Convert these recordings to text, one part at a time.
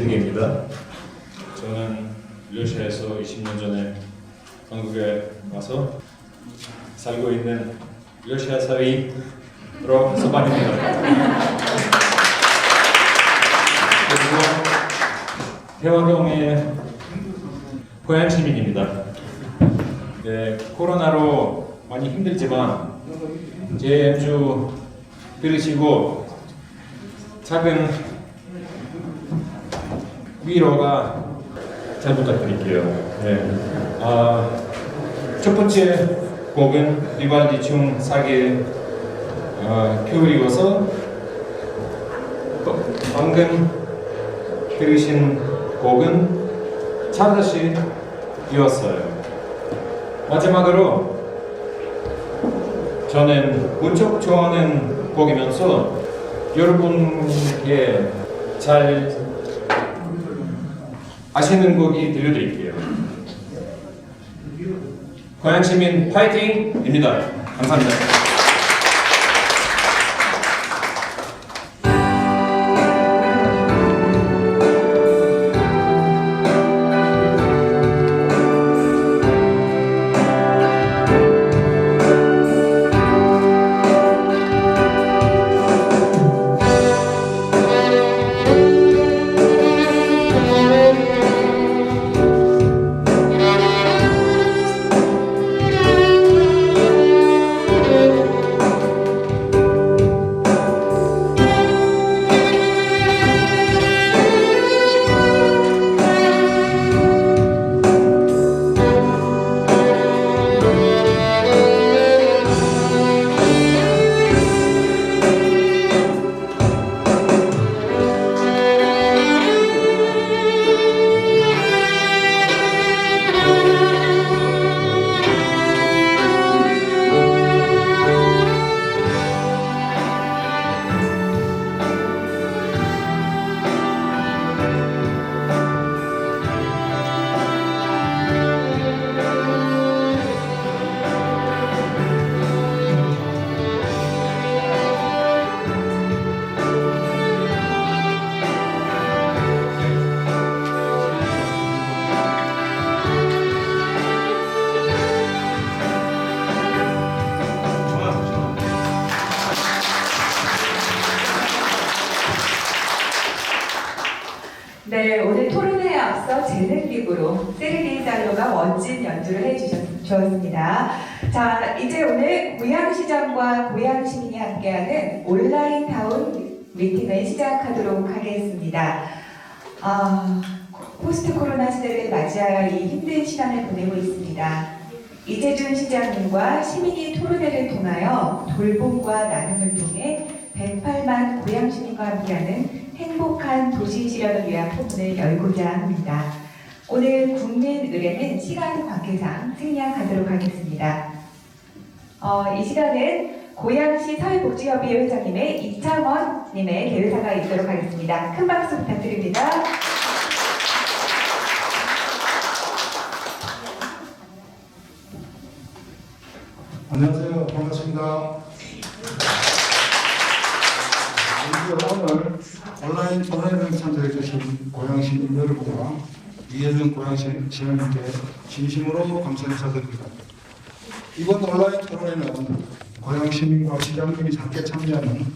세대입니다. 저는 러시아에서 20년 전에 한국에 와서 살고 있는 러시아 사회로 서반입니다. 그리고 대화동의 고향 시민입니다. 네, 코로나로 많이 힘들지만 제 연주 들으시고 작은 위로가 잘 부탁드릴게요. 네. 첫 번째 곡은 비발디 중 4개 겨울이 와서 방금 들으신 곡은 차다시이었어요. 마지막으로 저는 무척 좋아하는 곡이면서 여러분께 잘 아시는 곡이 들려드릴게요. 고향시민 파이팅입니다. 감사합니다. 네, 오늘 토론회에 앞서 재능기구로 세르게이 달로가 멋진 연주를 해주셨습니다. 자, 이제 오늘 고향시장과 고향시민이 함께하는 온라인 타운 미팅을 시작하도록 하겠습니다. 포스트 코로나 시대를 맞이하여 이 힘든 시간을 보내고 있습니다. 이재준 시장님과 시민이 토론회를 통하여 돌봄과 나눔을 통해 108만 고향시민과 함께하는 행복한 도시 실현을 위한 포문을 열고자 합니다. 오늘 국민의례는 시간 관계상 생략하도록 하겠습니다. 이 시간은 고양시 사회복지협의회 회장님의 이창원님의 개회사가 있도록 하겠습니다. 큰 박수 부탁드립니다. 안녕하세요. 반갑습니다. 오늘 온라인 토론회에 참석해 주신 고향시민 여러분과 이혜준 고향시민님께 진심으로 감사 인사드립니다. 이번 온라인 토론회는 고향시민과 시장님이 함께 참여하는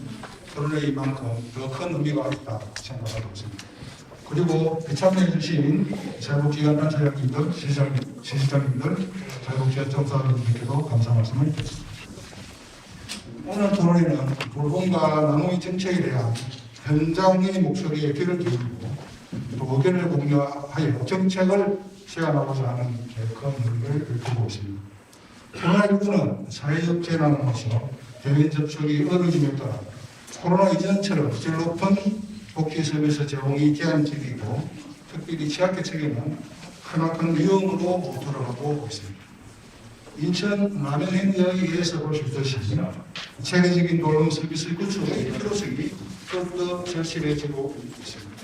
토론회인 만큼 더 큰 의미가 있다 생각하고 있습니다. 그리고 참여해 주신 사회복지관 단체장님들, 시시장님들, 사회복지관 정사님들께도 감사 말씀을 드리겠습니다. 오늘 토론회는 돌봄과 나눔의 정책에 대한 현장의 목소리에 귀를 기울이고 또 의견을 공유하여 정책을 세워나가고자 하는 큰 의미를 두고 있습니다. 코로나19는 사회적 재난으로서 대면 접촉이 어려짐에 따라 코로나 이전처럼 질 높은 복지 서비스 제공이 제한적이고 특별히 취약계층에는 크나큰 위험으로 돌아가고 있습니다. 인천 남양행역에 의해서 볼 수 있듯이 체계적인 돌봄 서비스 구축의 필요성이 더욱더 절실해지고 있습니다.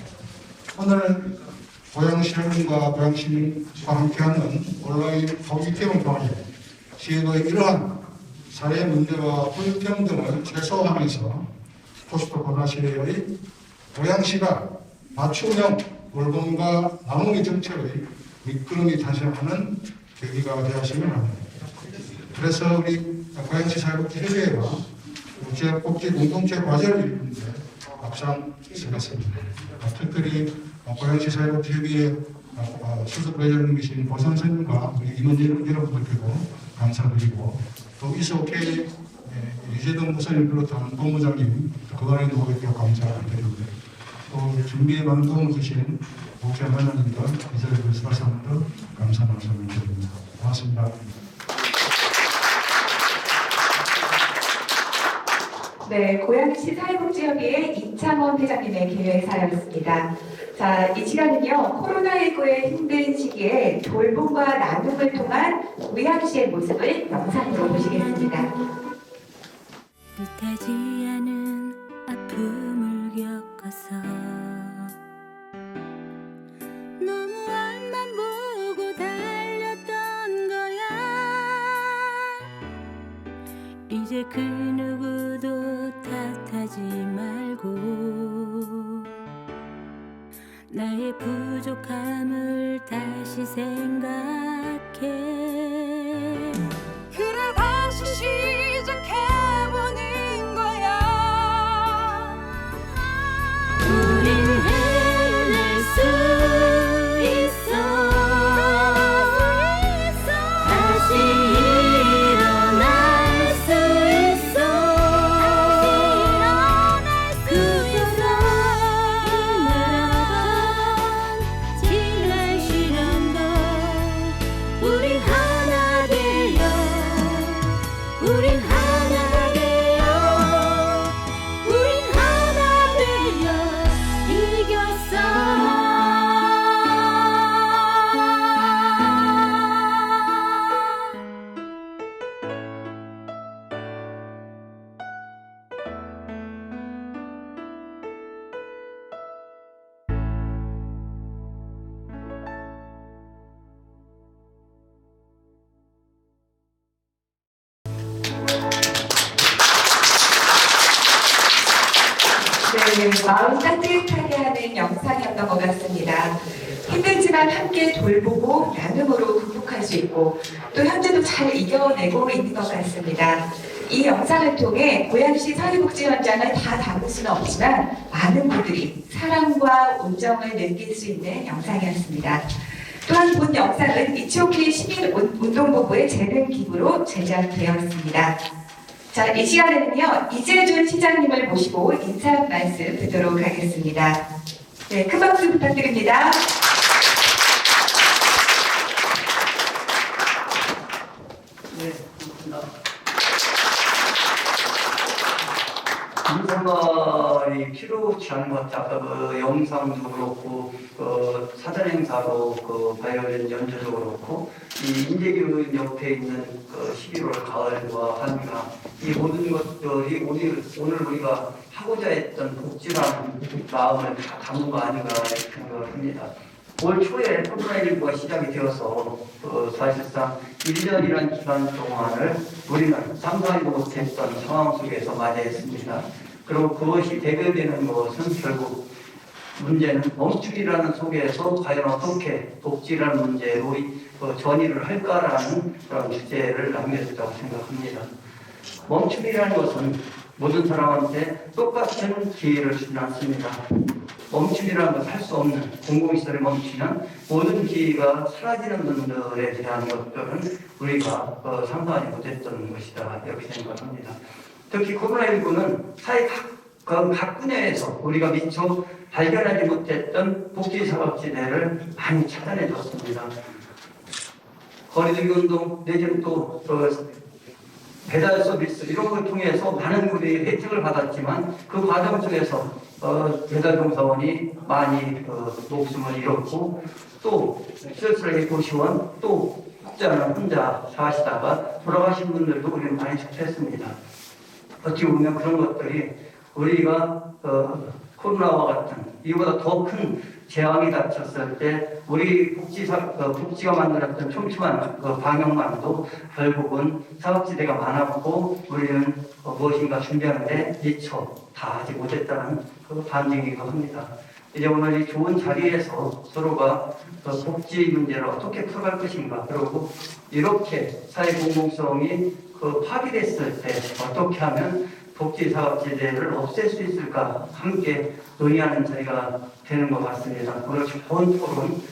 오늘 고향시민과 고향시민과 함께하는 온라인 토익팀을 통해 지역의 이러한 사회 문제와 불평등을 최소화하면서 포스트 코로나 시대의 고향시가 맞춤형 돌봄과 나눔의 정책의 미끄럼이 탄생하는 계기가 되었으면 합니다. 그래서 우리 고양시 사회복지협의회가 국제복지 공동체 과제를 이루는데 앞장 서겠습니다. 특별히 고양시 사회복지협의회 수석 회장님이신 보선 선생님과 우리 임원 여러분들께도 감사드리고 또 이스오케이 유재동 부사님 비롯한 본부장님 그간의 노고에도 감사드립니다. 또 준비에 많은 도움을 주신 복지관장님들 이 자리에서 다시 한번 감사 말씀을 드립니다. 고맙습니다. 네, 고양시 사회복지협의회 이창원 회장님의 개회 사연입니다. 자, 이 시간은요, 코로나19의 힘든 시기에 돌봄과 나눔을 통한 고양시의 모습을 영상으로 보시겠습니다. 뜻하지 않은 아픔을 겪어서 너무 앞만 보고 달렸던 거야. 이제 그 누구도 탓하지 말고 나의 부족함을 다시 생각해. 그래 다시 시작해보는 거야. 우린 해낼 수 있어. 다시 일어날 수 있어. 그래서 힘들었던 지난 시련도 우리 하나 되어 우린 하나 되어 우린 하나 되어 이겼어. 네, 마음 따뜻하게 하는 영상이었던 것 같습니다. 힘들지만 함께 돌보고 나눔으로 극복할 수 있고 또 현재도 잘 이겨내고 있는 것 같습니다. 이 영상을 통해 고양시 사회복지 현장을 다 담을 수는 없지만 많은 분들이 사랑과 온정을 느낄 수 있는 영상이었습니다. 또한 본 영상은 이치오케이 시민운동본부의 재능 기부로 제작되었습니다. 자, 이 시간에는요, 이재준 시장님을 모시고 인사 말씀 듣도록 하겠습니다. 네, 큰 박수 부탁드립니다. 네, 고맙습니다. 인사말이 필요치 않은 것 같아요. 아까 그 영상도 그렇고, 그 사전 행사도 그 바이올린 연주도 그렇고, 이 인재교육 옆에 있는 그 11월 가을과 한가, 이 모든 것들이 오늘 우리가 하고자 했던 복지라는 마음을 다 담은 거 아닌가 이렇게 생각을 합니다. 올 초에 코로나19가 시작이 되어서 사실상 1년이라는 기간 동안을 우리는 상상하지 못했던 상황 속에서 맞이했습니다. 그리고 그것이 대변되는 것은 결국 문제는 멈추기라는 속에서 과연 어떻게 복지라는 문제로 전이를 할까라는 그런 주제를 남겨줬다고 생각합니다. 멈추기라는 것은 모든 사람한테 똑같은 기회를 주지 않습니다. 멈춤이라는 것을 할 수 없는 공공시설을 멈추면 모든 기회가 사라지는 분들에 대한 것들은 우리가 상상하지 못했던 것이다 이렇게 생각합니다. 특히 코로나19는 사회 각 분야에서 우리가 미처 발견하지 못했던 복지사각지대를 많이 찾아내줬습니다. 거리두기 운동 내지는 또 배달 서비스 이런 걸 통해서 많은 분들이 혜택을 받았지만 그 과정 속에서 배달종사원이 많이 목숨을 잃었고 또 쓸쓸하게 고시원 또 혹자는 혼자 사시다가 돌아가신 분들도 우리는 많이 접했습니다. 어찌 보면 그런 것들이 우리가 코로나와 같은 이보다 더 큰 재앙이 닥쳤을 때 우리 복지가 만들었던 촘촘한 방역망도 결국은 사각지대가 많았고 우리는 무엇인가 준비하는데 미처 다 하지 못했다는 반증이기도 합니다. 이제 오늘 이 좋은 자리에서 서로가 복지 문제를 어떻게 풀어갈 것인가, 그리고 이렇게 사회 공공성이 파괴됐을 때 어떻게 하면 복지사업제도를 없앨 수 있을까 함께 논의하는 자리가 되는 것 같습니다. 오늘 좋은 토론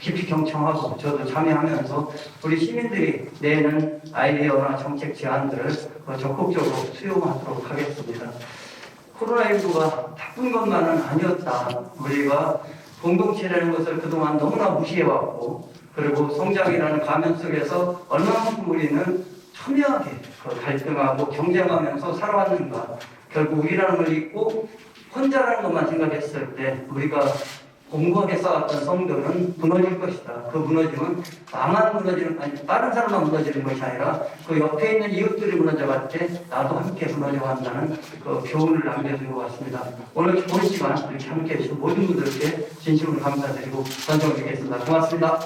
깊이 경청하고 저도 참여하면서 우리 시민들이 내는 아이디어나 정책 제안들을 적극적으로 수용하도록 하겠습니다. 코로나19가 나쁜 것만은 아니었다. 우리가 공동체라는 것을 그동안 너무나 무시해왔고, 그리고 성장이라는 가면 속에서 얼마만큼 우리는 첨예하게 갈등하고 경쟁하면서 살아왔는가. 결국 우리라는 걸 잊고 혼자라는 것만 생각했을 때 우리가 공고하게 쌓았던 성도는 무너질 것이다. 그 무너짐은 나만 무너지는, 아니 다른 사람만 무너지는 것이 아니라 그 옆에 있는 이웃들이 무너져갈 때 나도 함께 무너져 간다는 그 교훈을 남겨준 것 같습니다. 오늘 좋은 시간 이렇게 함께 해주신 모든 분들께 진심으로 감사드리고 선정드리겠습니다. 고맙습니다.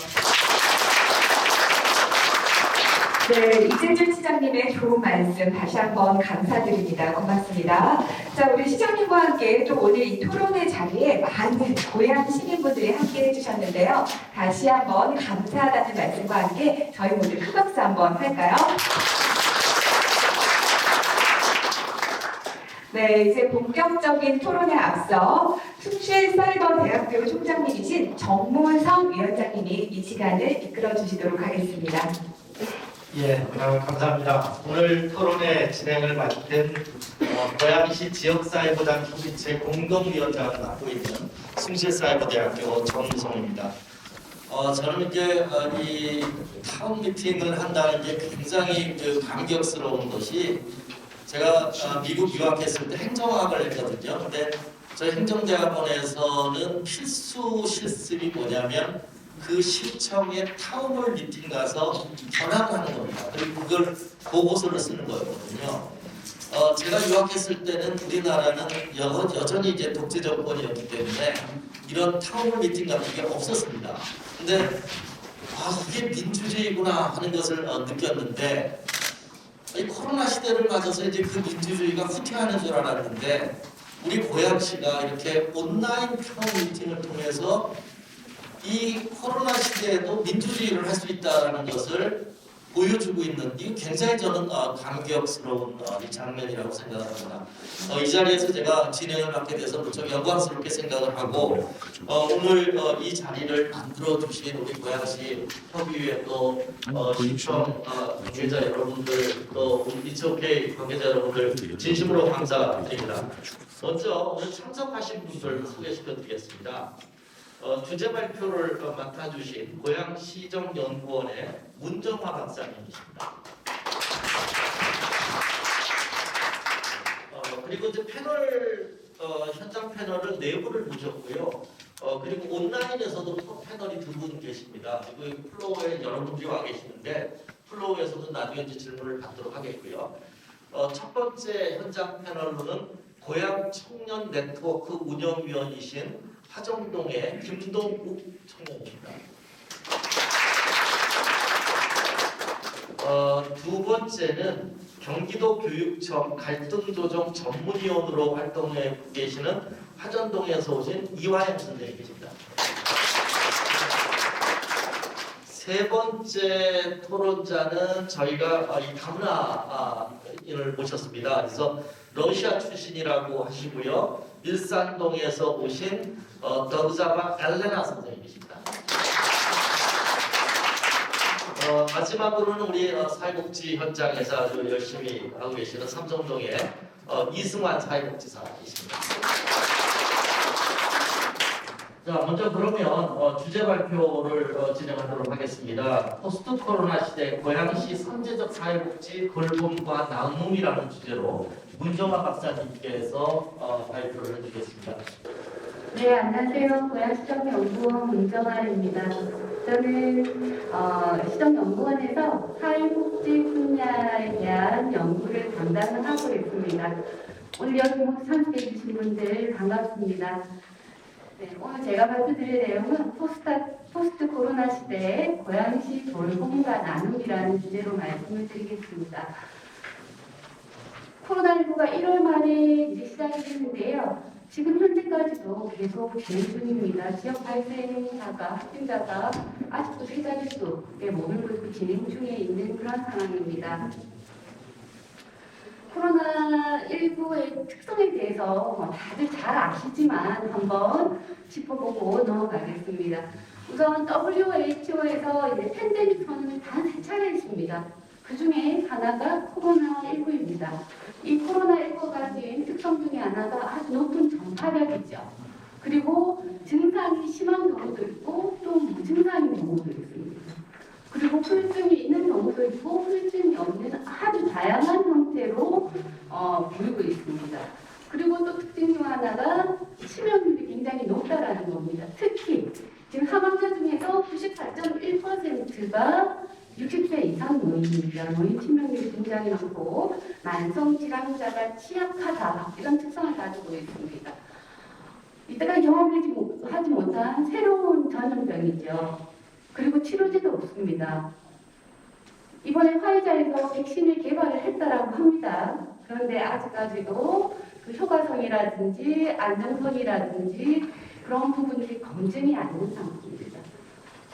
네, 이재준 시장님의 좋은 말씀 다시 한번 감사드립니다. 고맙습니다. 자, 우리 시장님과 함께 또 오늘 이 토론의 자리에 많은 고향 시민분들이 함께 해주셨는데요. 다시 한번 감사하다는 말씀과 함께 저희 모두 큰 박수 한번 할까요? 네, 이제 본격적인 토론에 앞서 숭실사이버대학교 총장님이신 정문성 위원장님이 이 시간을 이끌어 주시도록 하겠습니다. 예, 감사합니다. 오늘 토론의 진행을 맡은 고양시 지역사이버단 협의체 공동위원장을 맡고 있는 숭실사이버대학교 정무성입니다. 저는 이제 이 타운 미팅을 한다는 게 굉장히 감격스러운 것이, 제가 미국 유학했을 때 행정학을 했거든요. 근데 저희 행정대학원에서는 필수 실습이 뭐냐면 그 시청에 타운홀 미팅 가서 전화하는 겁니다. 그리고 그걸 보고서를 쓰는 거거든요. 제가 유학했을 때는 우리나라는 여전히 이제 독재 정권이었기 때문에 이런 타운홀 미팅 같은 게 없었습니다. 근데 이게 민주주의구나 하는 것을 느꼈는데, 이 코로나 시대를 맞아서 이제 그 민주주의가 후퇴하는 줄 알았는데, 우리 고양시가 이렇게 온라인 타운 미팅을 통해서 이 코로나 시대에도 민주주의를 할 수 있다는 것을 보여주고 있는, 이거 굉장히 저는 감격스러운 이 장면이라고 생각합니다. 이 자리에서 제가 진행을 맡게 돼서 무척 영광스럽게 생각을 하고, 오늘 이 자리를 만들어 주신 우리 고양시 협의회 또 시청 관계자 여러분들, 또 이츠오케이 관계자 여러분들 진심으로 감사드립니다. 먼저 오늘 참석하신 분들 소개시켜 드리겠습니다. 주제 발표를 맡아주신 고양시정연구원의 문정화 박사님이십니다. 그리고 이제 패널, 현장 패널을 4분을 모셨고요. 그리고 온라인에서도 또 패널이 2분 계십니다. 그리고 플로어에 여러분들이 와 계시는데, 플로어에서도 나중에 이제 질문을 받도록 하겠고요. 첫 번째 현장 패널로는 고양 청년 네트워크 운영위원이신 화정동의 김동욱 청년입니다. 두 번째는 경기도 교육청 갈등조정 전문위원으로 활동해 계시는 화전동에서 오신 이화영 선생님이십니다. 세 번째 토론자는 저희가 이 다문화인을 모셨습니다. 그래서 러시아 출신이라고 하시고요. 일산동에서 오신 더그자바 엘레나 선생님이십니다. 마지막으로는 우리 사회복지 현장에서 아주 열심히 하고 계시는 삼성동의 이승환 사회복지사이십니다. 자, 먼저 그러면 주제 발표를 진행하도록 하겠습니다. 포스트 코로나 시대 고양시 선제적 사회복지 돌봄과 나눔이라는 주제로 문정화 박사님께서 발표를 해주겠습니다. 네, 안녕하세요. 고양시정연구원 문정아입니다. 저는 시정연구원에서 사회복지 분야에 대한 연구를 담당을 하고 있습니다. 오늘 여기 모두 참석해 주신 분들 반갑습니다. 네, 오늘 제가 발표드릴 내용은 포스트 코로나 시대의 고양시 돌봄과 나눔이라는 주제로 말씀을 드리겠습니다. 코로나19가 1월 말에 이제 시작이 됐는데요. 지금 현재까지도 계속 진행 중입니다. 지역 발생자가 확진자가 아직도 세 자릿수에 머물고 있고 진행 중에 있는 그런 상황입니다. 코로나19의 특성에 대해서 다들 잘 아시지만 한번 짚어보고 넘어가겠습니다. 우선 WHO에서 이제 팬데믹 선언을 단 3차례 했습니다. 그 중에 하나가 코로나19입니다. 이 코로나19가 가진 특성 중에 하나가 아주 높은 전파력이죠. 그리고 증상이 심한 경우도 있고 또 무증상인 경우도 있습니다. 그리고 후유증이 있는 경우도 있고 후유증이 없는 아주 다양한 형태로 보이고 있습니다. 그리고 또 특징 중 하나가 치명률이 굉장히 높다라는 겁니다. 특히 지금 사망자 중에서 98.1%가 60세 이상 노인입니다. 노인 치명률이 굉장히 높고 만성 질환자가 취약하다 이런 특성을 가지고 있습니다. 이때까지 경험하지 못한 새로운 전염병이죠. 그리고 치료제도 없습니다. 이번에 화이자에서 백신을 개발을 했다라고 합니다. 그런데 아직까지도 그 효과성이라든지 안정성이라든지 그런 부분들이 검증이 안 된 상태입니다.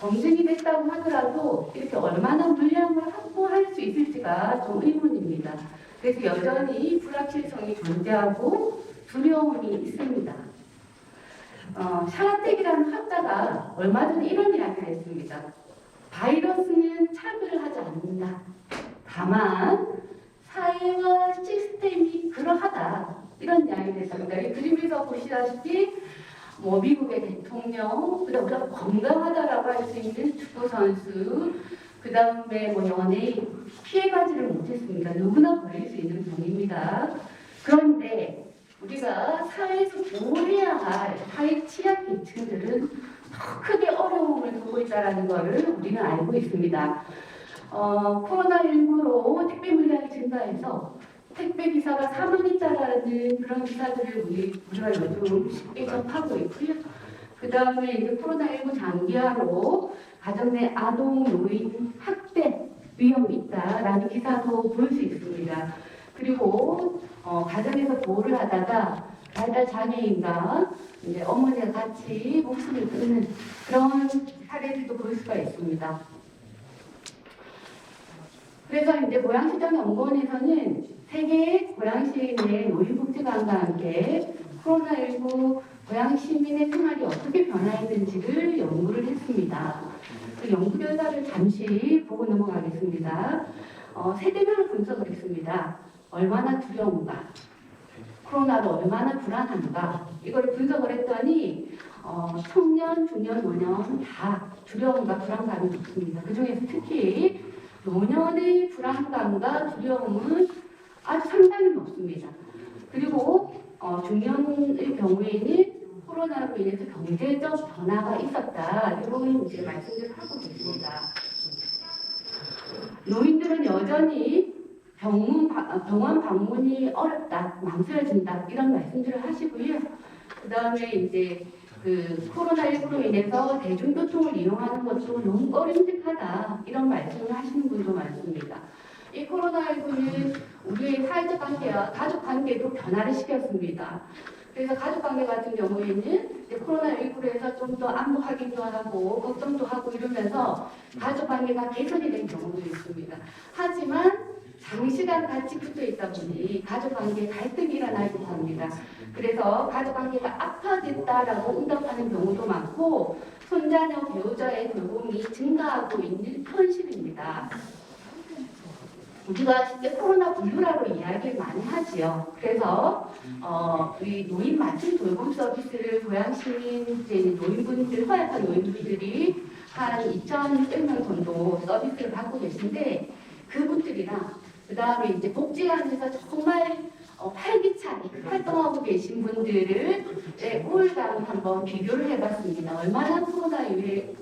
검증이 됐다고 하더라도 이렇게 얼마나 물량을 확보할 수 있을지가 좀 의문입니다. 그래서 여전히 불확실성이 존재하고 두려움이 있습니다. 샤라텍이라는 학자가 얼마 전에 이런 이야기를 했습니다. 바이러스는 차별을 하지 않는다. 다만 사회와 시스템이 그러하다. 이런 이야기를 했습니다. 이 그림에서 보시다시피 미국의 대통령, 그다음 우리가 건강하다라고 할 수 있는 축구 선수, 그 다음에 연예인 피해가지를 못했습니다. 누구나 걸릴 수 있는 병입니다. 그런데 우리가 사회에서 보호해야 할 사회 취약계층들은 더 크게 어려움을 겪고 있다는 것을 우리는 알고 있습니다. 코로나19로 택배 물량이 증가해서 택배 기사가 사망했다라는 그런 기사들을 우리가 요즘 쉽게 접하고 있고요. 그 다음에 이제 코로나19 장기화로 가정 내 아동, 노인, 학대 위험이 있다라는 기사도 볼 수 있습니다. 그리고 가정에서 보호를 하다가 발달 장애인과 이제 어머니가 같이 목숨을 끊는 그런 사례들도 볼 수가 있습니다. 그래서 이제 고양시장연구원에서는 세계 고양시민의 노인복지관과 함께 코로나19 고양 시민의 생활이 어떻게 변화했는지를 연구를 했습니다. 그 연구 결과를 잠시 보고 넘어가겠습니다. 세대별로 분석을 했습니다. 얼마나 두려운가, 코로나로 얼마나 불안한가, 이걸 분석을 했더니 청년, 중년, 노년 다 두려움과 불안감이 높습니다. 그 중에서 특히 노년의 불안감과 두려움은 아주 상당히 높습니다. 그리고 중년의 경우에는 코로나로 인해서 경제적 변화가 있었다. 이런 이제 말씀을 하고 계십니다. 노인들은 여전히 병원 방문이 어렵다, 망설여진다 이런 말씀들을 하시고요. 그 다음에 이제 그 코로나19로 인해서 대중교통을 이용하는 것도 너무 꺼림직하다 이런 말씀을 하시는 분도 많습니다. 이 코로나19는 우리의 사회적 관계와 가족 관계도 변화를 시켰습니다. 그래서 가족 관계 같은 경우에는 코로나19로 해서 좀 더 안부 확인도 하고 걱정도 하고 이러면서 가족 관계가 개선이 된 경우도 있습니다. 하지만 장시간 같이 붙어 있다 보니 가족 관계에 갈등이 일어나기도 합니다. 그래서 가족 관계가 악화됐다라고 응답하는 경우도 많고 손자녀 배우자의 돌봄이 증가하고 있는 현실입니다. 우리가 실제 코로나 분류라고 이야기를 많이 하지요. 그래서 이 노인 맞춤 돌봄 서비스를 고양시민 노인분들, 허약한 노인분들이 한 2,600명 정도 서비스를 받고 계신데 그분들이랑 그 다음에 이제 복지관에서 정말 활기차게 활동하고 계신 분들을 우울감 한번 비교를 해봤습니다. 얼마나 코로나 이후에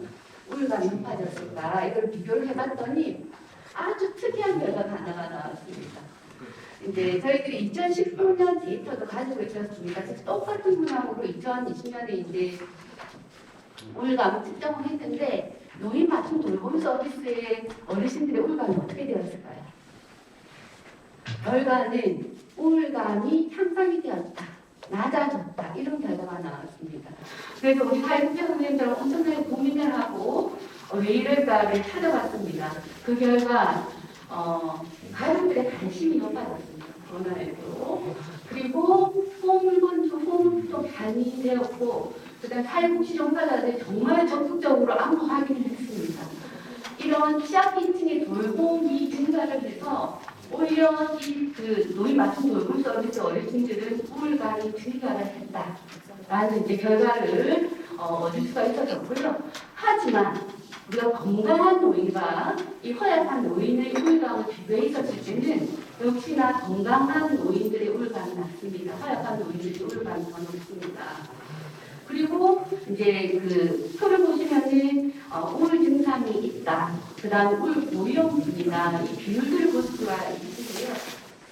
우울감이 높아졌을까 이걸 비교를 해봤더니 아주 특이한 결과가 하나가 나왔습니다. 이제 저희들이 2019년 데이터도 가지고 있었습니다. 똑같은 문항으로 2020년에 이제 우울감을 측정을 했는데 노인 맞춤 돌봄 서비스의 어르신들의 우울감이 어떻게 되었을까요? 결과는 우울감이 향상이 되었다. 낮아졌다 이런 결과가 나왔습니다. 그래서 우리 사회복지 선생님들은 엄청나게 고민을 하고 왜 이럴까를 찾아봤습니다. 그 결과 가족들의 관심이 높아졌습니다. 코로나19. 그리고 호물건조 많이 되었고 그다음 사회복지 종사자들이 정말 적극적으로 안보 확인을 했습니다. 이런 취약계층의 돌봄이 증가를 해서 오히려 그 노인 맞춤 돌봄 서비스 어르신들은 우울감이 증가를 했다라는 이제 결과를 얻을 수가 있었고요. 하지만 우리가 건강한 노인과 이 허약한 노인의 우울감을 비교해 있었을 때는 역시나 건강한 노인들의 우울감이 낮습니다. 허약한 노인들의 우울감이 더 높습니다. 그리고 이제 그 표를 보시면은 우울 증상이 있다. 그다음 우울 고위험군이나 이 비율들을 볼 수가 있으세요.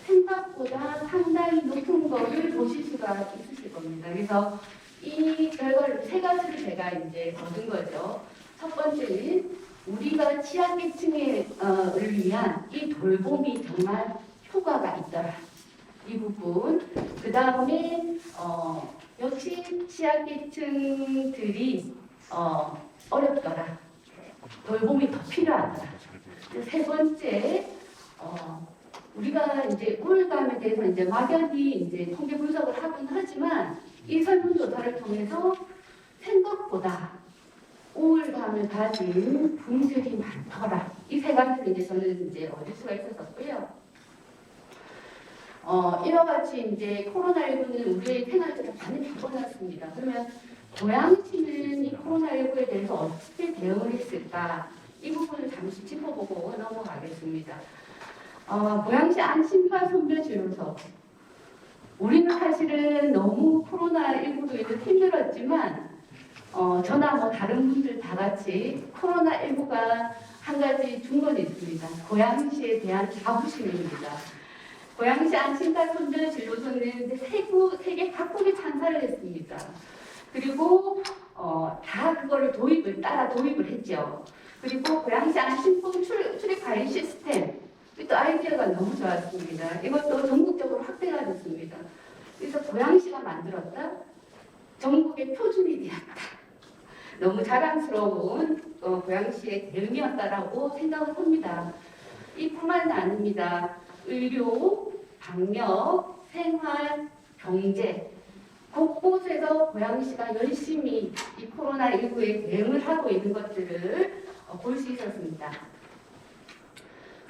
생각보다 상당히 높은 거를 보실 수가 있으실 겁니다. 그래서 이 결과를 세 가지를 제가 이제 얻은 거죠. 첫 번째는 우리가 취약계층을 위한 이 돌봄이 정말 효과가 있더라. 이 부분. 그 다음에 역시 취약계층들이 어렵더라. 돌봄이 더 필요하더라. 세 번째, 우리가 이제 우울감에 대해서 이제 막연히 이제 통계 분석을 하긴 하지만 이 설문조사를 통해서 생각보다 우울감을 가진 분들이 많더라. 이 세 가지를 이제 저는 이제 얻을 수가 있었고요. 이와 같이 이제 코로나19는 우리의 생활들을 많이 바꿔놨습니다. 그러면 고양시는 이 코로나19에 대해서 어떻게 대응을 했을까? 이 부분을 잠시 짚어보고 넘어가겠습니다. 고양시 안심파 선별진료소. 우리는 사실은 너무 코로나19로 인해서 힘들었지만 저나 뭐 다른 분들 다 같이 코로나19가 한 가지 준 건 있습니다. 고양시에 대한 자부심입니다. 고양시 안심파 선별진료소는 세계 각국에 참사를 했습니다. 그리고 다 그거를 따라 도입을 했죠. 그리고 고양시 안심품 출입 관리 시스템 또 아이디어가 너무 좋았습니다. 이것도 전국적으로 확대가 됐습니다. 그래서 고양시가 만들었다. 전국의 표준이 되었다. 너무 자랑스러운 고양시의 대응이었다라고 생각을 합니다. 이뿐만 아닙니다. 의료, 방역, 생활, 경제 곳곳에서 고양시가 열심히 이 코로나19에 대응을 하고 있는 것들을 볼 수 있었습니다.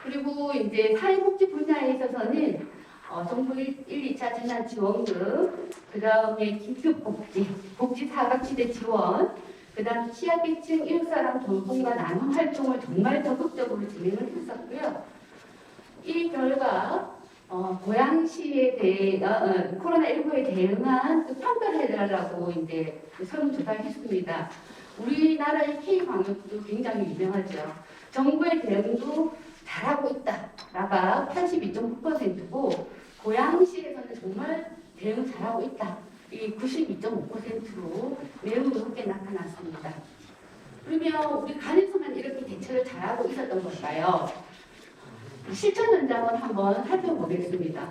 그리고 이제 사회복지 분야에 있어서는 정부 1, 2차 재난지원금, 그 다음에 긴급복지, 복지 사각지대 지원, 그 다음 취약계층 이웃사람 돌봄과 나눔 활동을 정말 적극적으로 진행을 했었고요. 이 결과 고양시에 대해 코로나19에 대응한 그 평가를 해달라고 이제 설문조사를 했습니다. 우리나라의 K광역도 굉장히 유명하죠. 정부의 대응도 잘하고 있다가 82.9%고 고양시에서는 정말 대응 잘하고 있다. 이 92.5%로 매우 높게 나타났습니다. 그러면 우리 간에서만 이렇게 대처를 잘하고 있었던 걸까요? 실천 현장을 한번 살펴보겠습니다.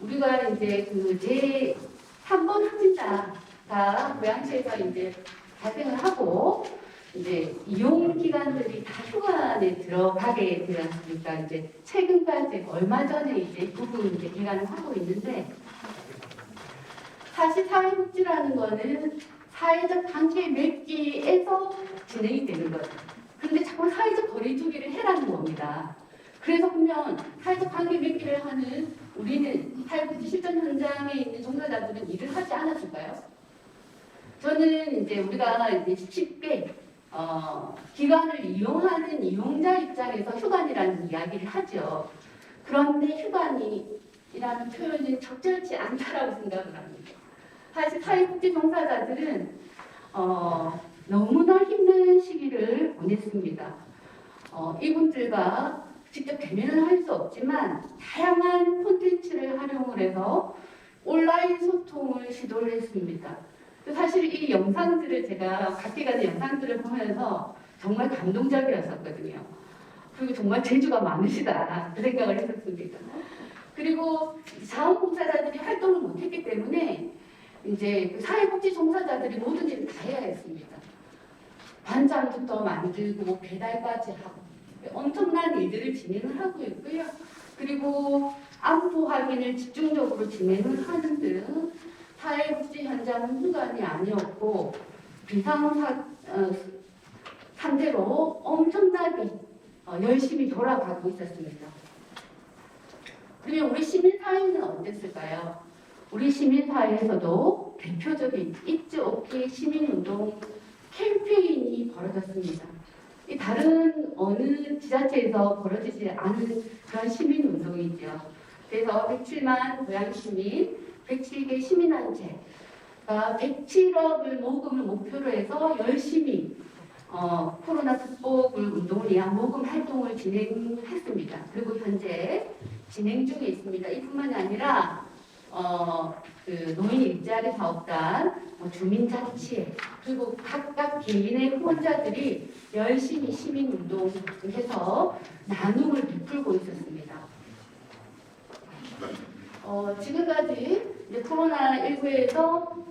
우리가 이제 그 제3번 확진자가 고양시에서 이제 발생을 하고 이제 이용 기관들이 다 휴관에 들어가게 되었으니까 이제 최근까지 얼마 전에 이제 부분 이제 기간을 하고 있는데 사실 사회복지라는 거는 사회적 관계 맺기에서 진행이 되는 거죠. 그런데 자꾸 사회적 거리두기를 해라는 겁니다. 그래서 보면 사회적 관계 맺기를 하는 우리는 사회복지 실전 현장에 있는 종사자들은 일을 하지 않았을까요? 저는 이제 우리가 이제 쉽게 기관을 이용하는 이용자 입장에서 휴관이라는 이야기를 하죠. 그런데 휴관이라는 표현이 적절치 않다라고 생각을 합니다. 사실 사회복지 종사자들은 너무나 힘든 시기를 보냈습니다. 이분들과 직접 대면을 할 수 없지만 다양한 콘텐츠를 활용을 해서 온라인 소통을 시도를 했습니다. 사실 이 영상들을 제가 각기가는 영상들을 보면서 정말 감동적이었었거든요. 그리고 정말 재주가 많으시다 그 생각을 했었습니다. 그리고 자원봉사자들이 활동을 못했기 때문에 이제 그 사회복지 종사자들이 모든 일을 다 해야 했습니다. 반찬부터 만들고 배달까지 하고 엄청난 일들을 진행을 하고 있고요. 그리고 안보 확인을 집중적으로 진행을 하는 등 사회복지 현장은 휴관이 아니었고 상태로 엄청나게 열심히 돌아가고 있었습니다. 그러면 우리 시민사회는 어땠을까요? 우리 시민사회에서도 대표적인 잊지 없기 시민운동 캠페인이 벌어졌습니다. 이 다른 어느 지자체에서 벌어지지 않은 그런 시민운동이죠. 그래서 107만 고양시민, 107개 시민단체가 107억을 모금을 목표로 해서 열심히 코로나 극복을 운동을 위한 모금 활동을 진행했습니다. 그리고 현재 진행 중에 있습니다. 이뿐만이 아니라 그 노인 일자리 사업단, 주민자치, 그리고 각각 개인의 후원자들이 열심히 시민운동을 해서 나눔을 베풀고 있었습니다. 지금까지 이제 코로나19에서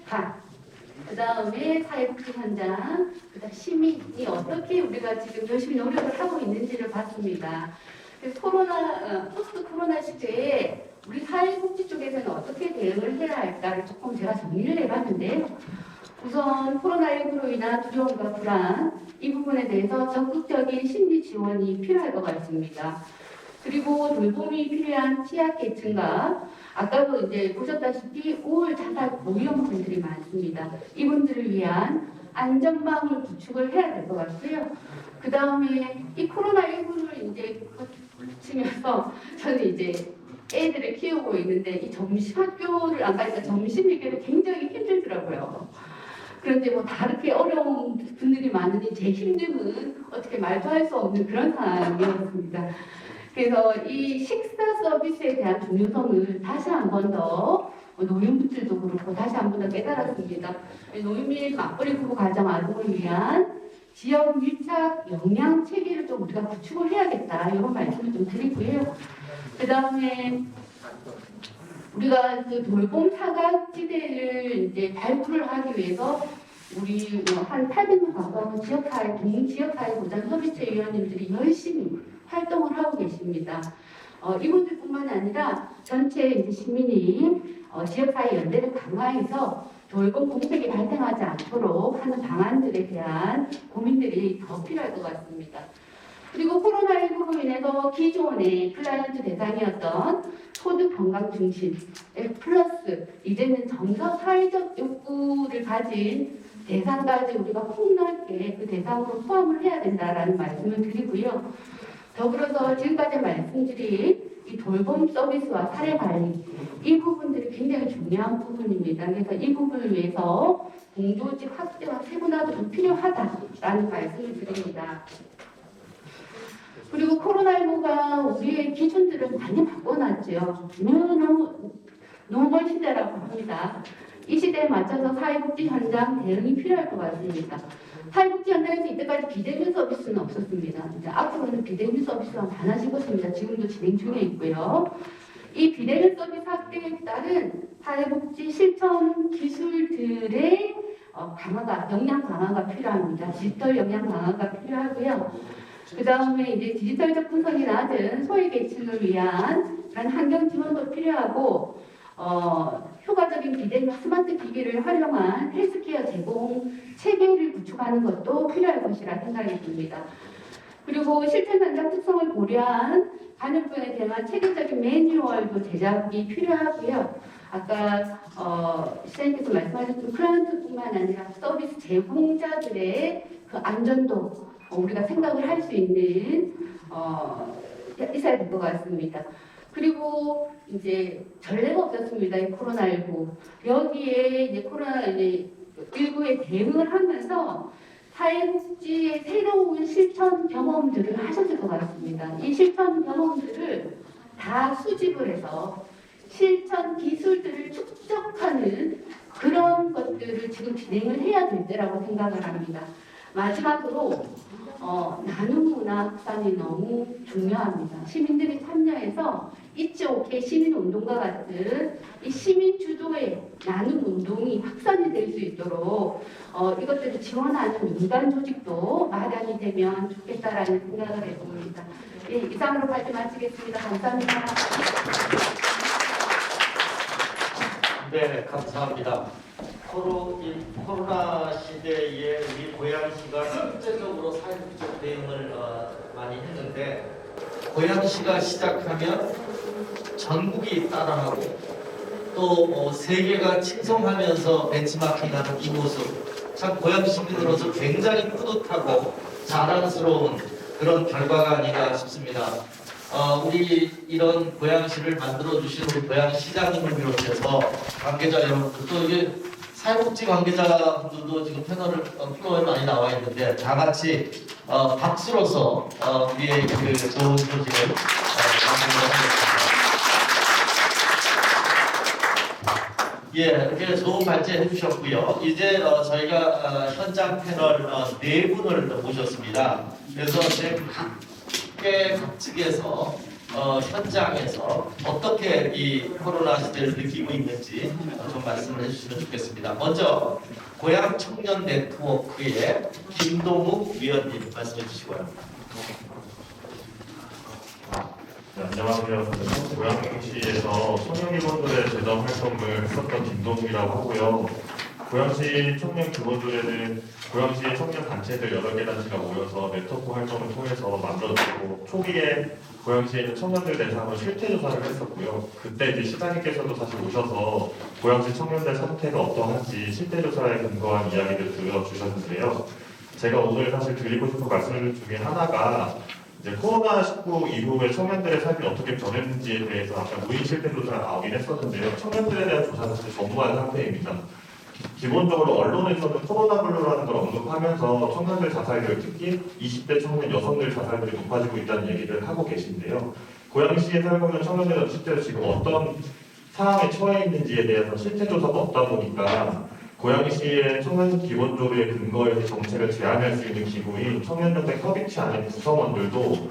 그 다음에 사회복지 현장, 그다음 시민이 어떻게 우리가 지금 열심히 노력을 하고 있는지를 봤습니다. 그래서 포스트 코로나 시대에 우리 사회복지 쪽에서는 어떻게 대응을 해야 할까를 조금 제가 정리를 해봤는데요. 우선 코로나19로 인한 두려움과 불안, 이 부분에 대해서 적극적인 심리 지원이 필요할 것 같습니다. 그리고 돌봄이 필요한 취약계층과 아까도 이제 보셨다시피 우울 자살 고위험군들이 많습니다. 이분들을 위한 안전망을 구축을 해야 될 것 같고요. 그 다음에 이 코로나19를 이제 거치면서 저는 이제 애들을 키우고 있는데 이 학교를 안 가니까 점심 먹기를 굉장히 힘들더라고요. 그런데 뭐 다르게 어려운 분들이 많으니 제 힘듦은 어떻게 말도 할 수 없는 그런 상황이었습니다. 그래서 이 식사 서비스에 대한 중요성을 다시 한 번 더 노인분들도 그렇고 다시 한 번 더 깨달았습니다. 노인 및 맞벌이 부부 가정 아동을 위한 지역 밀착 영양 체계를 좀 우리가 구축을 해야겠다 이런 말씀을 좀 드리고요. 그 다음에 우리가 그 돌봄 사각지대를 이제 발굴을 하기 위해서 우리 한 800명 가까운 지역사회, 동지역사회 보장 협의체 위원님들이 열심히 활동을 하고 계십니다. 이분들뿐만이 아니라 전체 이제 시민이 지역사회 연대를 강화해서 돌봄 공백이 발생하지 않도록 하는 방안들에 대한 고민들이 더 필요할 것 같습니다. 그리고 코로나19로 인해서 기존의 클라이언트 대상이었던 소득 건강 중심 플러스 이제는 정서 사회적 욕구를 가진 대상까지 우리가 폭넓게 그 대상으로 포함을 해야 된다라는 말씀을 드리고요. 더불어서 지금까지 말씀드린 이 돌봄 서비스와 사례 관리 이 부분들이 굉장히 중요한 부분입니다. 그래서 이 부분을 위해서 공조직 확대와 세분화도 좀 필요하다라는 말씀을 드립니다. 그리고 코로나19가 우리의 기준들을 많이 바꿔놨죠. 노멀 시대라고 합니다. 이 시대에 맞춰서 사회복지 현장 대응이 필요할 것 같습니다. 사회복지 현장에서 이때까지 비대면 서비스는 없었습니다. 이제 앞으로는 비대면 서비스가 많아질 것입니다. 지금도 진행 중에 있고요. 이 비대면 서비스 확대에 따른 사회복지 실천 기술들의 강화가, 역량 강화가 필요합니다. 디지털 역량 강화가 필요하고요. 그 다음에 이제 디지털 접근성이 낮은 소외계층을 위한 그런 환경 지원도 필요하고, 효과적인 비대면 스마트 기기를 활용한 헬스케어 제공 체계를 구축하는 것도 필요할 것이라 생각이 듭니다. 그리고 실천 현장 특성을 고려한 간염병에 대한 체계적인 매뉴얼도 제작이 필요하고요. 아까 시장님께서 말씀하셨던 클라이언트뿐만 아니라 서비스 제공자들의 그 안전도 우리가 생각을 할 수 있는 있어야 될 것 같습니다. 그리고 이제 전례가 없었습니다. 이 코로나19 여기에 이제 코로나19에 대응을 하면서 사회복지의 새로운 실천 경험들을 하셨을 것 같습니다. 이 실천 경험들을 다 수집을 해서 실천 기술들을 축적하는 그런 것들을 지금 진행을 해야 될 때라고 생각을 합니다. 마지막으로 나눔 문화 확산이 너무 중요합니다. 시민들이 참여해서 잊지 않게 시민운동과 같은 이 시민 주도의 나눔 운동이 확산이 될 수 있도록 이것들을 지원하는 민간 조직도 마련이 되면 좋겠다라는 생각을 해봅니다. 예, 이상으로 발표 마치겠습니다. 감사합니다. 네, 감사합니다. 코로나 시대에 우리 고양시가 실제적으로 사회적 대응을 많이 했는데, 고양시가 시작하면 전국이 따라하고 또 세계가 칭송하면서 벤치마킹하는 이 모습, 참 고양 시민으로서 굉장히 뿌듯하고 자랑스러운 그런 결과가 아닌가 싶습니다. 우리 이런 고양시를 만들어 주신 우리 고양시장님을 비롯해서 관계자 여러분들, 또 이게 사회복지 관계자분들도 지금 플로어에 많이 나와 있는데, 다 같이 박수로서 우리의 그 좋은 소식을 만들어 하겠습니다. 예, 이렇게 좋은 발제해 주셨고요. 이제 저희가 현장 패널 4분을 모셨습니다. 그래서 이제 각측에서 현장에서 어떻게 이 코로나 시대를 느끼고 있는지 좀 말씀을 해주시면 좋겠습니다. 먼저 고양 청년 네트워크의 김동욱 위원님 말씀해 주시고요. 네, 안녕하세요. 저는 고양시에서 청년기본조례 제정 활동을 했었던 김동욱이라고 하고요. 고양시 청년기본조례는 고양시의 청년 단체들 8개 단체가 모여서 네트워크 활동을 통해서 만들어졌고, 초기에 고양시에 있는 청년들 대상으로 실태 조사를 했었고요. 그때 이제 시장님께서도 사실 오셔서 고양시 청년들 상태가 어떠한지 실태 조사에 근거한 이야기를 들려주셨는데요. 제가 오늘 사실 드리고 싶은 말씀 중에 하나가, 이제 코로나19 이후에 청년들의 삶이 어떻게 변했는지에 대해서 아까 무인 실태 조사가 나오긴 했었는데요. 청년들에 대한 조사는 사실 전무한 상태입니다. 기본적으로 언론에서는 코로나 블루라는 걸 언급하면서 청년들 자살률, 특히 20대 청년 여성들 자살률이 높아지고 있다는 얘기를 하고 계신데요. 고양시에 살고 있는 청년들은 실제로 지금 어떤 상황에 처해 있는지에 대해서 실태 조사가 없다 보니까, 고양시의 청년 기본조례에 근거해서 정책을 제안할 수 있는 기구인 청년정책 협의체 안에 구성원들도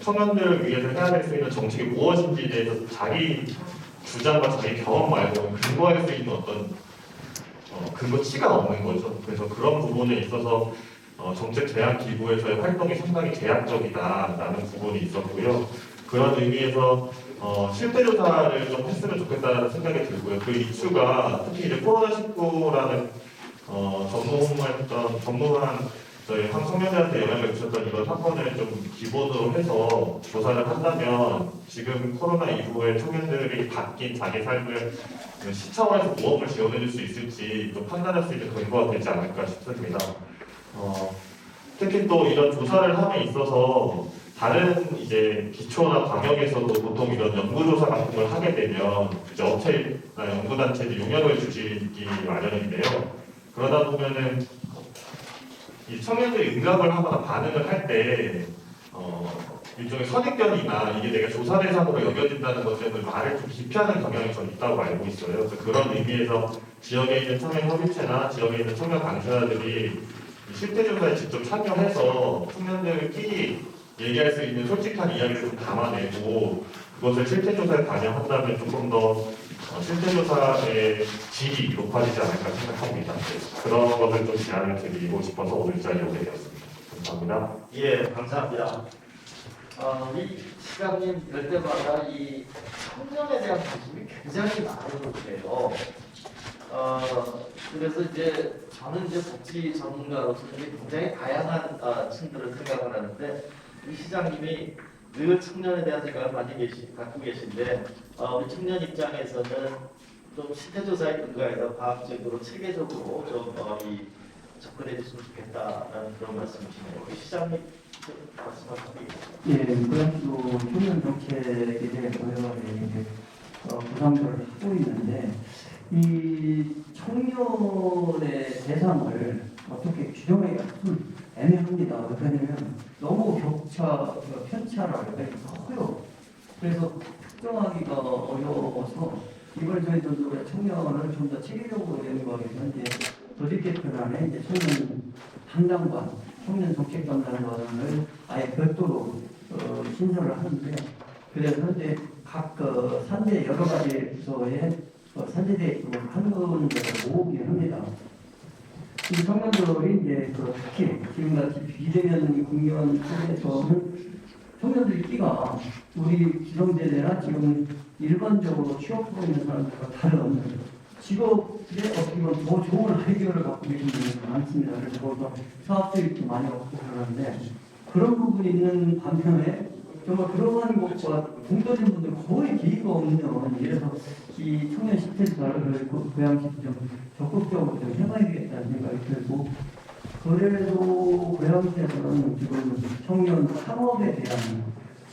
청년들을 위해서 해야 될 수 있는 정책이 무엇인지에 대해서 자기 주장과 자기 경험 말고 근거할 수 있는 어떤 근거치가 없는 거죠. 그래서 그런 부분에 있어서 정책 제안 기구에서의 활동이 상당히 제약적이다라는 부분이 있었고요. 그런 의미에서 실태 조사를 좀 했으면 좋겠다는 생각이 들고요. 그 이슈가 특히 이제 코로나19라는 전무한 저희 청년들한테 영향을 미쳤던 이런 사건을 좀 기본으로 해서 조사를 한다면, 지금 코로나 이후에 청년들이 바뀐 자기 삶을 시차원에서 무엇을 지원해줄 수 있을지 좀 판단할 수 있는 근거가 되지 않을까 싶습니다. 특히 또 이런 조사를 함에 있어서 다른 이제 기초나 광역에서도 보통 이런 연구조사 같은 걸 하게 되면 이제 업체나 연구단체들이 용역을 주시기 마련인데요. 그러다 보면은 이 청년들이 응답을 하거나 반응을 할 때 일종의 선입견이나 이게 내가 조사 대상으로 여겨진다는 것 때문에 말을 좀 기피하는 경향이 좀 있다고 알고 있어요. 그래서 그런 의미에서 지역에 있는 청년 협의체나 지역에 있는 청년 강사들이 실태 조사에 직접 참여해서 청년들끼리 얘기할 수 있는 솔직한 이야기를 좀 담아내고, 그것을 실태 조사에 반영한다면 조금 더 실태 조사의 질이 높아지지 않을까 생각합니다. 그런 것을 좀 제안을 드리고 싶어서 오늘 자리에 오게 되었습니다. 감사합니다. 예, 감사합니다. 우리 시장님 뵐 때마다 이 청년에 대한 관심이 굉장히 많으세요. 그래서 이제 저는 이제 복지 전문가로서 굉장히 다양한 층들을 생각을 하는데, 우리 시장님이 늘 청년에 대한 생각을 많이 갖고 계신데, 우리 청년 입장에서는 좀 실태조사에 근거해서 과학적으로 체계적으로 좀 접근해 주시면 좋겠다라는 그런 말씀이시네요. 우리 시장님 말씀하시죠. 예, 고양시도 청년 정책에 대해서 구상들을 하고 있는데, 이 청년의 대상을 어떻게 규정하기가 좀 애매합니다. 왜냐하면 너무 편차가 커요. 그래서 특정하기가 어려워서 이걸 저희도 청년을 좀 더 체계적으로 연구하기 위해서 이제 조직 개편안에 이제 청년 담당관, 청년 정책 담당관을 아예 별도로 신설을 하는데, 그래서 이제 각 산재 여러 가지 부서에 산재대 한 군데서 모으긴 합니다. 이 청년들이 이제 특히 지금같이 비대면 국면 속에서는 청년들의 끼가 우리 기성세대나 지금 일반적으로 취업하고 있는 사람들과 다른 직업에 어떻게 보면 더 좋은 아이디어를 갖고 계신 분들이 많습니다. 그래서 거기서 사업들이 많이 없고 그러는데, 그런 부분이 있는 반면에 정말 그러한 것과 동떨어진 분들 거의 기회가 없는, 이래서 이 청년 10대를 고양시 좀 적극적으로 좀 해봐야 되겠다는 생각이 들고, 그래도 고양시에서는 지금 청년 창업에 대한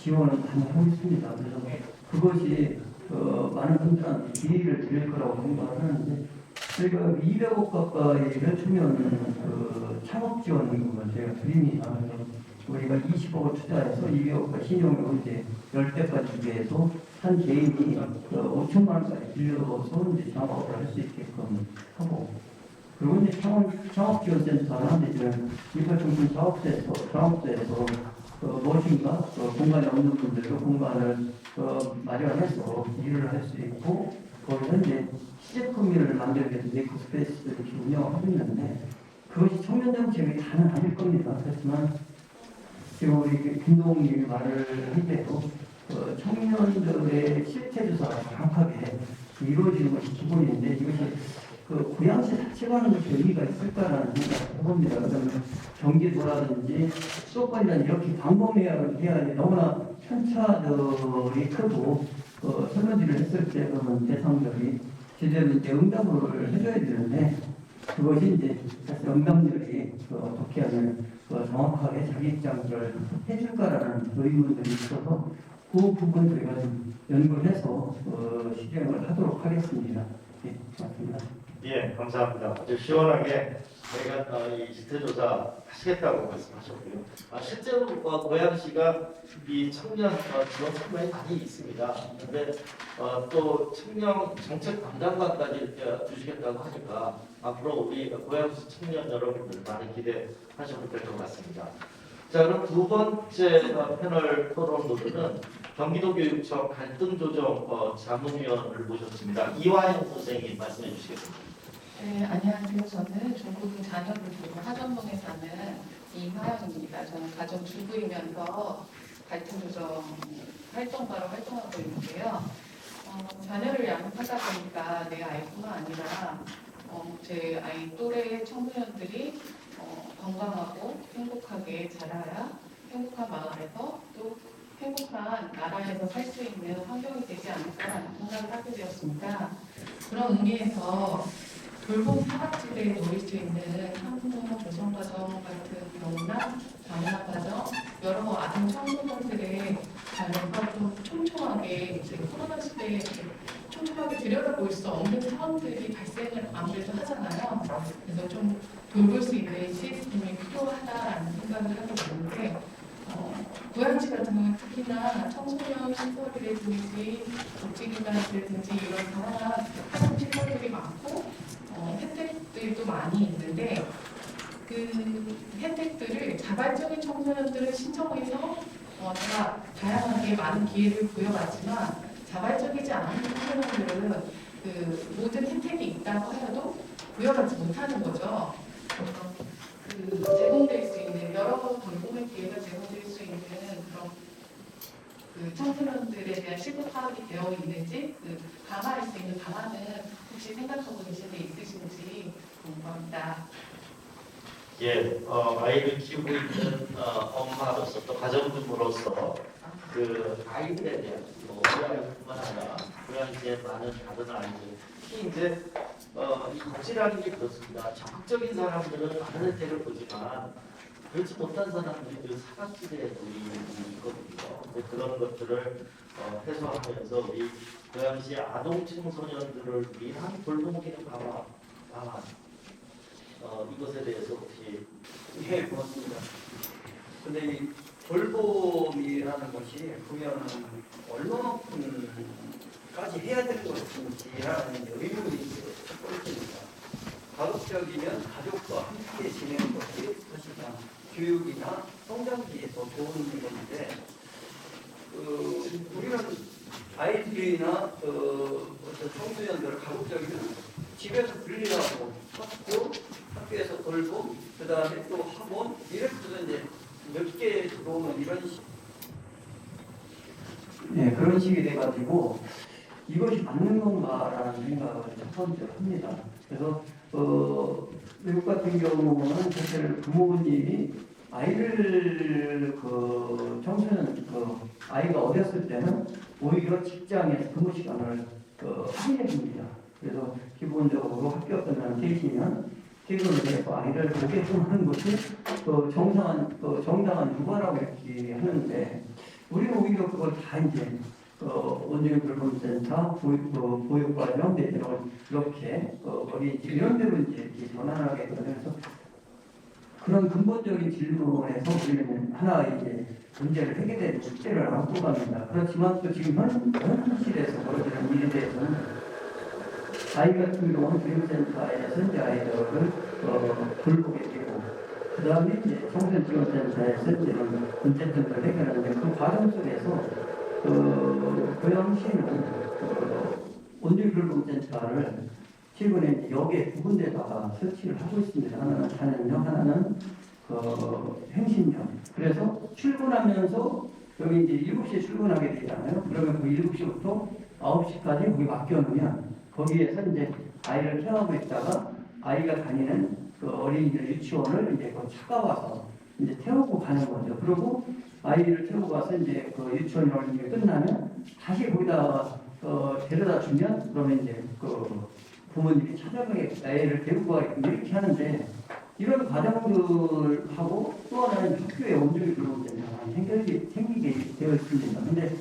지원을 많이 하고 있습니다. 그래서 그것이 많은 분들한테 기회를 드릴 거라고 생각을 하는데, 저희가 200억 가까이를 청년 창업 지원금을 저희가 드립니다. 그래서 우리가 20억을 투자해서 200억과 신용을 이제 10대까지 준비해서 한 개인이 5천만 원까지 빌려서 이제 창업을 할 수 있게끔 하고, 그리고 이제 창업지원센터는 이제 인프라청춘 사업소에서 무엇인가 공간이 없는 분들도 공간을 마련해서 일을 할 수 있고, 거기서 이제 시제품을 만들기 위해서 메이크스페이스를 이렇게 운영하고 있는데, 그것이 청년 정책이 다는 아닐 겁니다. 그렇지만 지금 우리 김동욱님이 말을 할 때도 청년들의 실태 조사가 정확하게 이루어지는 것이 기본인데, 이것이 고양시 자체가 하는 것이 의미가 있을까라는 생각을 해봅니다. 그러면 경기도라든지 수도권이라든지 이렇게 광범위하게 너무나 편차들이 크고, 설문지를 했을 때 그러면 대상들이 제대로 이제 응답을 해줘야 되는데, 그것이 이제 영감들이 어떻게 하면 정확하게 자기 입장을 해줄까라는 의문들이 있어서, 그 부분 저희가 좀 연구를 해서 실행을 하도록 하겠습니다. 네, 맞습니다. 예, 감사합니다. 아주 시원하게 저희가 이 실태조사 하시겠다고 말씀하셨고요. 실제로 고양시가 이 청년 지원 program이 많이 있습니다. 그런데 또 청년 정책 담당관까지 주시겠다고 하니까 앞으로 우리 고양시 청년 여러분들 많이 기대하셔도 될 것 같습니다. 자, 그럼 두 번째 패널 토론으로는 경기도교육청 갈등조정 자문위원을 모셨습니다. 이화영 선생님 말씀해 주시겠습니다. 네, 안녕하세요. 저는 중고등 자녀를 두고 하전동에 사는 이화영입니다. 저는 가정주부이면서 갈등조정 활동가로 활동하고 있는데요. 자녀를 양육하다 보니까 내 아이뿐만 아니라 제 아이 또래 청소년들이 건강하고 행복하게 자라야 행복한 마을에서 또 행복한 나라에서 살 수 있는 환경이 되지 않을까라는 생각을 하게 되었습니다. 그런 의미에서 돌봄 사각지대에 놓일 수 있는 한부모 조성가정 같은 경우나 장난가정, 여러 아동 청소년들의 자녀가 좀 촘촘하게 이제 코로나 시대에 촘촘하게 들여다볼 수 없는 상황들이 발생을 아무래도 하잖아요. 그래서 좀 돌볼 수 있는 시스템이 필요하다라는 생각을 하게 되는데, 고양시 같은 경우는 특히나 청소년 시설이라든지 복지기관이라든지 이런 다양한 학습 시설들이 많고 혜택들도 많이 있는데, 그 혜택들을 자발적인 청소년들은 신청해서 다 다양하게 많은 기회를 부여받지만, 자발적이지 않은 청소년들은 그 모든 혜택이 있다고 해도 부여받지 못하는 거죠. 그래서 제공될 수 있는 여러 돌봄의 기회가 제공될 수 있는 그런 그 청소년들에 대한 실무 파악이 되어 있는지, 강화할 수 있는 방안은 혹시 생각하고 계신 데 있으신지 궁금합니다. 예, 아이를 키우고 있는 엄마로서 또 가정주부로서 그 아이들에 대한 우리 아이뿐만 아니라 고양시에 많은 다른 아이들, 특히 이제 이 거지라는 게 그렇습니다. 적극적인 사람들은 많은 혜택을 보지만 그렇지 못한 사람들이 그 사각지대에 있거든요. 근데 그런 것들을 해소하면서 우리 고양시 아동 청소년들을 위한 돌봄 기능 강화 방안, 이것에 대해서 혹시 예, 고맙습니다. 근데 이 돌봄이라는 것이 보면은 얼마만큼까지 해야 되는 것인지라는 의문이 첫 번째입니다. 가급적이면 가족과 함께 지내는 것이 더 교육이나 성장기에 더 좋은 건데 우리는 아이들이나 어떤 청소년들을 가급적이면 집에서 분리하고 학교에서 돌고 그 다음에 또 학원 이렇게 해서 이제 몇 개 들어오는 이런 네, 그런 식이 돼가지고 이것이 맞는 건가라는 생각을 첫 번째로 합니다. 그래서 외국 같은 경우는 사실 부모님이 아이를 청소년 아이가 어렸을 때는 오히려 직장에서 근무 시간을 할인해 줍니다. 그래서 기본적으로 학교 끝나는 3시면 퇴근을 해서 아이를 보게끔 하는 것이 정당한 육아라고 이렇게 하는데 우리는 오히려 그걸 다 이제 원주민돌봄센터, 보육과정, 이렇게 어린이집 이런 데로 이제 전환하게 되면서 그런 근본적인 질문에서 우리는 하나 이제 문제를 해결되는 숙제를 안고 갑니다. 그렇지만 또 지금 현실에서 벌어지는 일에 대해서는 아이 같은 경우는 교육센터에서 이제 아이들을 돌보게 되고 그 다음에 이제 청소년지원센터에서 이제 문제점들을 해결하는데 그 과정 속에서 고양시는 원주민돌봄센터를 최근에 역에 두 군데다가 설치를 하고 있습니다. 하나는 단연역, 하나는 행신역. 그래서 출근하면서 여기 이제 7시에 출근하게 되잖아요. 그러면 그 7시부터 9시까지 거기 맡겨놓으면 거기에서 이제 아이를 케어하고 있다가 아이가 다니는 그 어린이들 유치원을 이제 차가 와서 이제 태우고 가는 거죠. 그리고 아이를 태우고 가서 이제 그 유치원 어린이가 끝나면 다시 거기다 데려다 주면 그러면 이제 부모님이 찾아가게 애를 데리고 가게끔 이렇게 하는데 이런 과정들하고 또 하나는 학교에 원주민돌봄센터가 생기게 되어 있습니다. 근데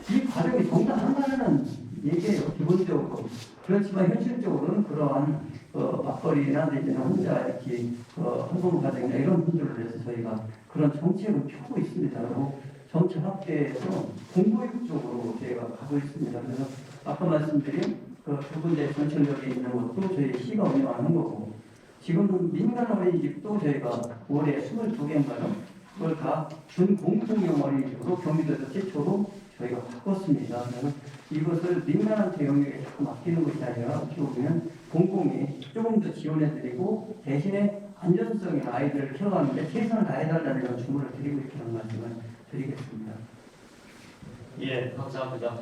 이 과정이 정당한가는 얘기예요, 기본적으로. 그렇지만 현실적으로는 그러한 맞벌이나 내지는 혼자 이렇게 한국 가정이나 이런 분들을 위해서 저희가 그런 정책을 펴고 있습니다. 그리고 정책 확대에서 공교육 쪽으로 저희가 가고 있습니다. 그래서 아까 말씀드린 두 군데 전철역에 있는 것도 저희 시가 운영하는 거고 지금 민간 어린이집도 저희가 올해 22개인가요? 그걸 다 준공공용 어린이집으로 경기도에서 최초로 저희가 바꿨습니다. 그래서 이것을 민간한테 영역에 자꾸 맡기는 것이 아니라 어떻게 보면 공공이 조금 더 지원해드리고 대신에 안전성이나 아이들을 케어하는데 최선을 다해달라는 이런 주문을 드리고 있다는 말씀을 드리겠습니다. 예, 감사합니다.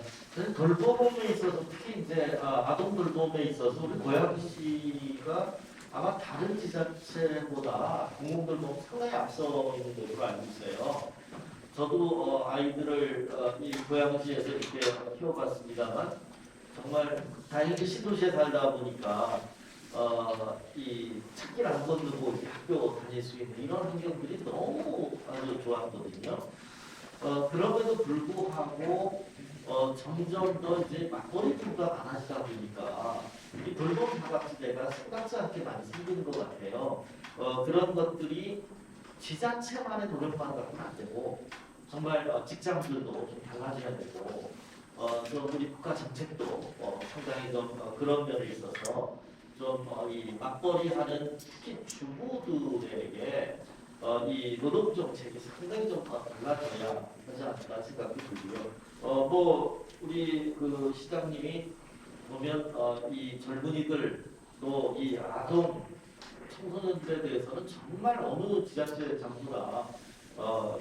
돌봄에 있어서 특히 이제 아동 돌봄에 있어서 우리 고양시가 아마 다른 지자체보다 공공돌봄 상당히 앞서 있는 것으로 알고 있어요. 저도 아이들을 이 고양시에서 이렇게 키워봤습니다만 정말 다행히 시도시에 살다 보니까 이 찾기를 안 건너고 학교 다닐 수 있는 이런 환경들이 너무 아주 좋았거든요. 그럼에도 불구하고 점점 더 이제 맞벌이 부부가 많아지다 보니까 이 돌봄 다각지대가 생각지 않게 많이 생기는 것 같아요. 그런 것들이 지자체만의 노력만 갖고는 안 되고 정말 직장들도 좀 달라져야 되고 좀 우리 국가 정책도 상당히 좀 그런 면에 있어서 좀 이 맞벌이하는 특히 주부들에게 이 노동 정책이 상당히 좀 달라져야 하지 않을까 생각이 들고요. 뭐 우리 그 시장님이 보면 이 젊은이들 또 이 아동 청소년들에 대해서는 정말 어느 지자체 장소나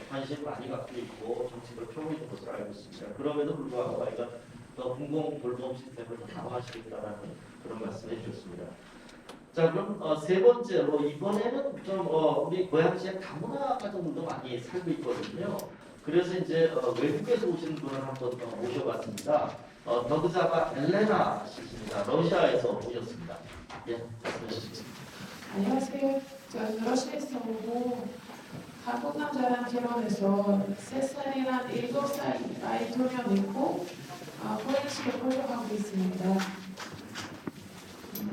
관심을 많이 갖고 있고 정책을 펴고 있는 것으로 알고 있습니다. 그럼에도 불구하고 저희가 공공 돌봄 시스템을 더 강화시키겠다는 그런 말씀을 해주셨습니다. 자, 그럼 세 번째로 이번에는 좀 우리 고양시에 다문화 가정들도 많이 살고 있거든요. 그래서 이제 외국에서 오신 분을 한번 모셔봤습니다. 더그자바 엘레나 씨입니다. 러시아에서 오셨습니다. 예, 말씀해 주시죠. 안녕하세요. 저는 러시아에서 오고 한국 남자랑 결혼해서 3살이랑 7살 아이 2명 있고 고양시에 거주하고 있습니다.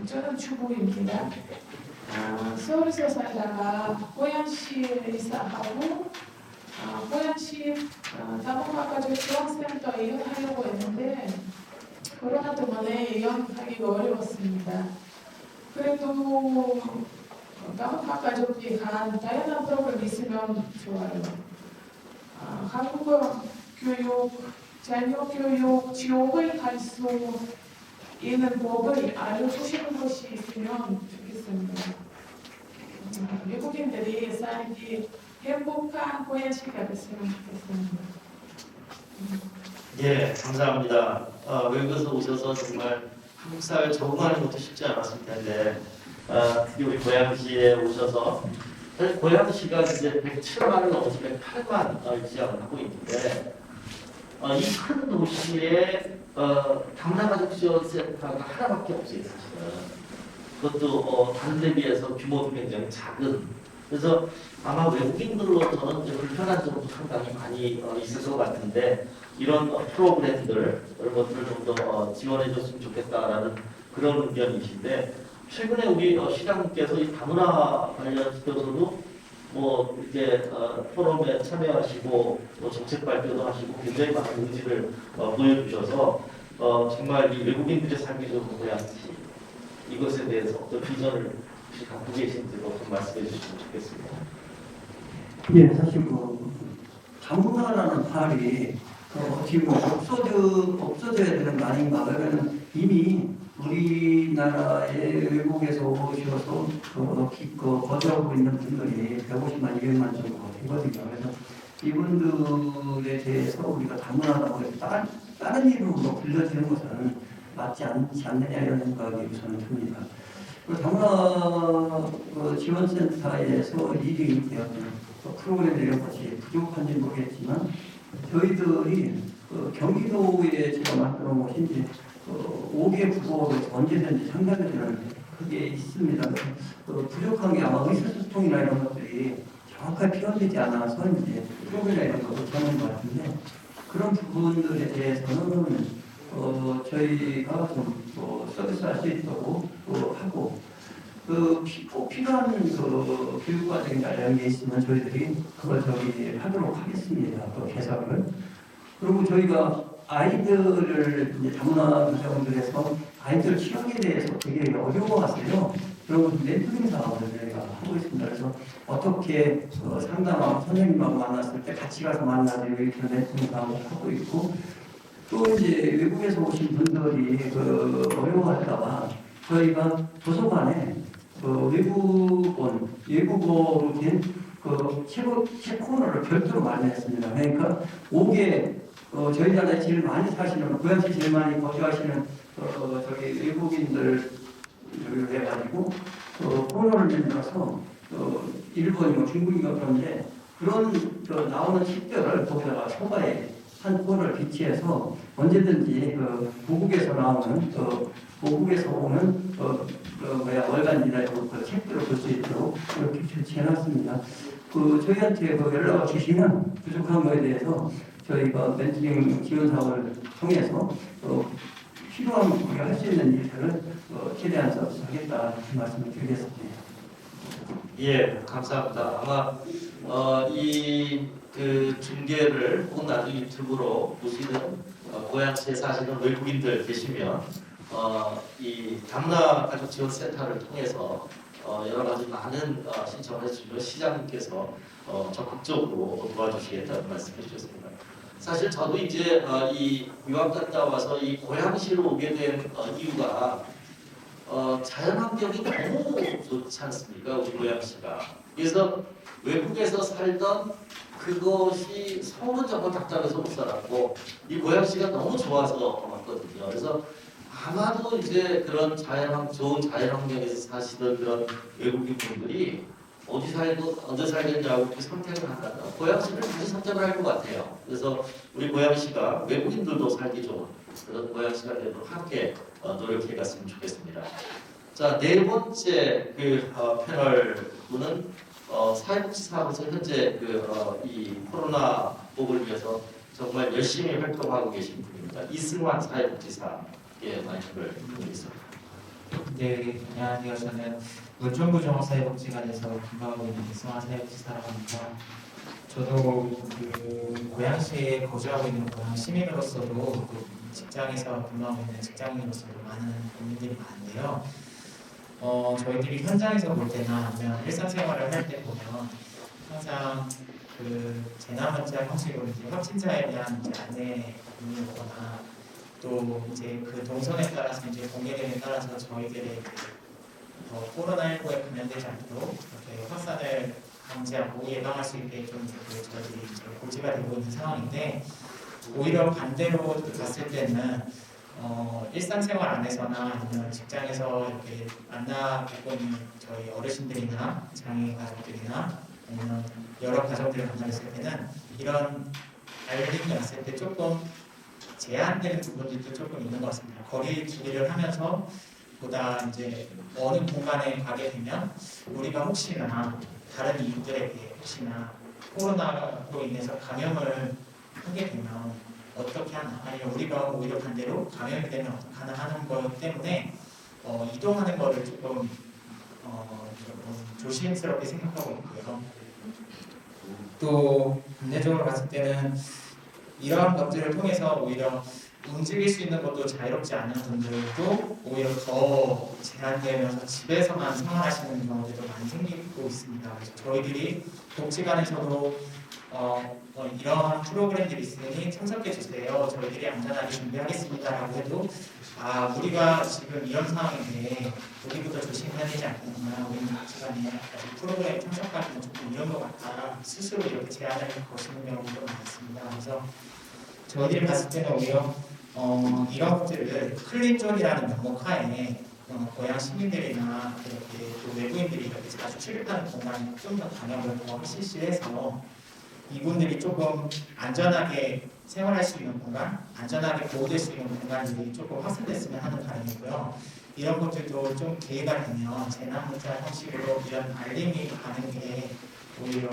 저는 주부입니다. 서울에서 살다가 고양시에 이사하고 고양시 다문화가족 지원센터에 이혼하려고 했는데 코로나 때문에 이혼하기가 어려웠습니다. 그래도 다문화 가족이 간 다양한 프로그램이 있으면 좋아요. 한국어 교육, 자녀 교육, 지옥을 갈 수 있는 법을 알려주시는 것이 있으면 좋겠습니다. 외국인들이 살기 행복한 고양시가 됐으면 좋겠습니다. 예, 감사합니다. 외국에서 오셔서 정말 한국 사회에 적응하는 것도 쉽지 않았을 텐데 드디어 우리 고양시에 오셔서 사실 고양시가 이제 107만을 넘어서 108만 지역을 하고 있는데 이 큰 도시에 당나가족지원센터가 하나밖에 없어요, 사실은. 그것도 다른 데 비해서 규모도 굉장히 작은. 그래서 아마 외국인들로서는 이제 불편한 점도 상당히 많이 있을 것 같은데 이런 프로그램들 이런 것들을 좀 더 지원해줬으면 좋겠다라는 그런 의견이신데 최근에 우리 시장님께서 이 다문화 관련해서도 뭐 이렇게 포럼에 참여하시고 또 정책 발표도 하시고 굉장히 많은 의지를 보여주셔서 정말 이 외국인들의 삶이 좀 고양시 이것에 대해서 어떤 비전을 혹시 갖고 계신지도 좀 말씀해 주시면 좋겠습니다. 예, 사실 그 다문화라는 말이 어떻게 보면 없어져야 되는 말인가? 그러면 이미 우리나라에 외국에서 오셔서 거주하고 있는 분들이 150만, 200만 정도 되거든요. 그래서 이분들에 대해서 우리가 다문화라고 해서 다른 이름으로 불려지는 것은 맞지 않지 않느냐 이런 생각이 우선 듭니다. 다문화 지원센터에서 일이 프로그램 이런 것이 부족한지 모르겠지만 저희들이 경기도에 제가 만들어 놓은 것인지 5개 국어로 언제든지 상담되는 그게 있습니다. 부족한 게 아마 의사소통이나 이런 것들이 정확하게 표현되지 않아서 이제 프로그램이나 이런 거 못하는 것 같은데 그런 부분들에 대해서는 저희가 좀 서비스할 수 있도록 하고 꼭 필요한 교육 과정이나 이런 게 있으면 저희들이 그걸 하도록 하겠습니다. 개설을. 그리고 저희가 아이들을 이제 다문화 가정들에서 아이들 취향에 대해서 되게 어려워하세요. 그런 것도 멘토링 사업을 저희가 하고 있습니다. 그래서 어떻게 상담하고 선생님하고 만났을 때 같이 가서 만나서 이렇게 멘토링 사업을 하고 있고 또 이제 외국에서 오신 분들이 어려워할까봐 저희가 도서관에 외국어로 된 책 코너를 별도로 마련했습니다. 그러니까 5개 저희 나라에 제일 많이 사시는 고양시 제일 많이 거주하시는 외국인들 해가지고 코너를 만들어서 일본이고 중국이고 그런데 그런 나오는 책들을 거기다가 소가에 한 코너를 비치해서 언제든지 고국에서 나오는 고국에서 오는 월간지나 책들을 볼 수 있도록 이렇게 설치해놨습니다. 저희한테 연락을 주시면 부족한 것에 대해서 저희가 멘토링 지원 사업을 통해서 필요한 우리가 할 수 있는 일들을 최대한 서비스하겠다 말씀을 드리겠습니다. 예, 감사합니다. 아마 중계를 혹은 나중에 유튜브로 보시는 고양시에 사시는 외국인들 계시면 이 다문화 가족 지원 센터를 통해서 여러 가지 많은 신청을 해주시면 시장님께서 적극적으로 도와주시겠다는 말씀해 주셨습니다. 사실 저도 이제 이 유학 갔다 와서 이 고양시로 오게 된 이유가 자연환경이 너무 좋지 않습니까? 우리 고양시가. 그래서 외국에서 살던 그것이 서울은 정말 답답해서 못 살았고 이 고양시가 너무 좋아서 왔거든요. 그래서 아마도 이제 그런 좋은 자연환경에서 사시던 그런 외국인 분들이 언제 살겠냐고 이렇게 선택을 한다면 고양시를 다시 선택을 할 것 같아요. 그래서 우리 고양시가 외국인들도 살기 좋은 그런 고양시가 되도록 함께 노력해 갔으면 좋겠습니다. 자, 네 번째 패널 분은 사회복지사로서 현재 이 코로나 복을 위해서 정말 열심히 활동하고 계신 분입니다. 이승환 사회복지사의 마이크를 드리겠습니다. 네, 안녕하세요. 저는 문정부 종합사회복지관에서 근무하고 있는 이승환 사회복지사라고 합니다. 저도 고양시에 거주하고 있는 고양 시민으로서도 직장에서 근무하고 있는 직장인으로서도 많은 고민들이 많은데요. 저희들이 현장에서 볼 때나 아니면 일상생활을 할 때 보면 항상 그 재난문자 형식으로 이제 확진자에 대한 이제 안내문이 오거나 또 이제 그 동선에 따라서 이제 공개됨에 따라서 저희들의 코로나19에 감염되지 않도록 이렇게 확산을 방지하고 예방할 수 있게 좀 저희들이 이제 고지가 되고 있는 상황인데 오히려 반대로 봤을 때는 일상생활 안에서나 아니면 직장에서 이렇게 만나뵙고 있는 저희 어르신들이나 장애인 가족들이나 아니면 여러 가족들을 만났을 때는 이런 알림이 왔을 때 조금 제한되는 부분들도 조금 있는 것 같습니다. 거리 두기를 하면서 보다 이제 어느 공간에 가게 되면 우리가 혹시나 다른 이웃들에게 혹시나 코로나로 인해서 감염을 하게 되면 어떻게 하나 아니면 우리가 오히려 반대로 감염이 되면 어떻게 하나 하는 것 때문에 이동하는 거를 조금 조심스럽게 생각하고 있고요. 또 반대적으로 봤을 때는 이러한 것들을 통해서 오히려 움직일 수 있는 것도 자유롭지 않은 분들도 오히려 더 제한되면서 집에서만 생활하시는 경우들도 많이 생기고 있습니다. 그래서 저희들이 복지관에서도 이러한 프로그램들이 있으니 참석해 주세요. 저희들이 안전하게 준비하겠습니다라고 해도 우리가 지금 이런 상황인데 우리부터 조심해야 되지 않겠나, 우리 복지관에 아직 프로그램 참석하기는 조금 이런 것 같다 스스로 이렇게 제한을 거시는 경우도 많습니다. 그래서 저희들이 봤을 때는 오히려 이런 것들을 클린존이라는 명목 하에 고향 시민들이나 이렇게 또 외부인들이 이렇게 자주 출입하는 공간이 좀 더 방역을 더 실시해서 이분들이 조금 안전하게 생활할 수 있는 공간, 안전하게 보호될 수 있는 공간들이 조금 확산됐으면 하는 바람이고요. 이런 것들도 좀 기회가 되면 재난문자 형식으로 이런 알림이 가는 게 오히려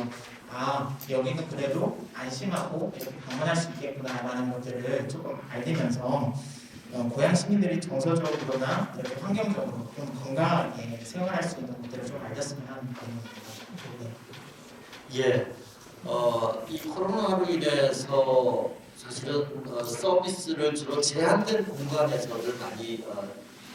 여기는 그래도 안심하고 이렇게 방문할 수 있겠구나라는 것들을 조금 알리면서 고향 시민들이 정서적으로나 이렇게 환경적으로 좀 건강하게 생활할 수 있는 것들을 좀 알렸으면 하는 바람입니다. 예, 이 코로나로 인해서 사실은 서비스를 주로 제한된 공간에서를 많이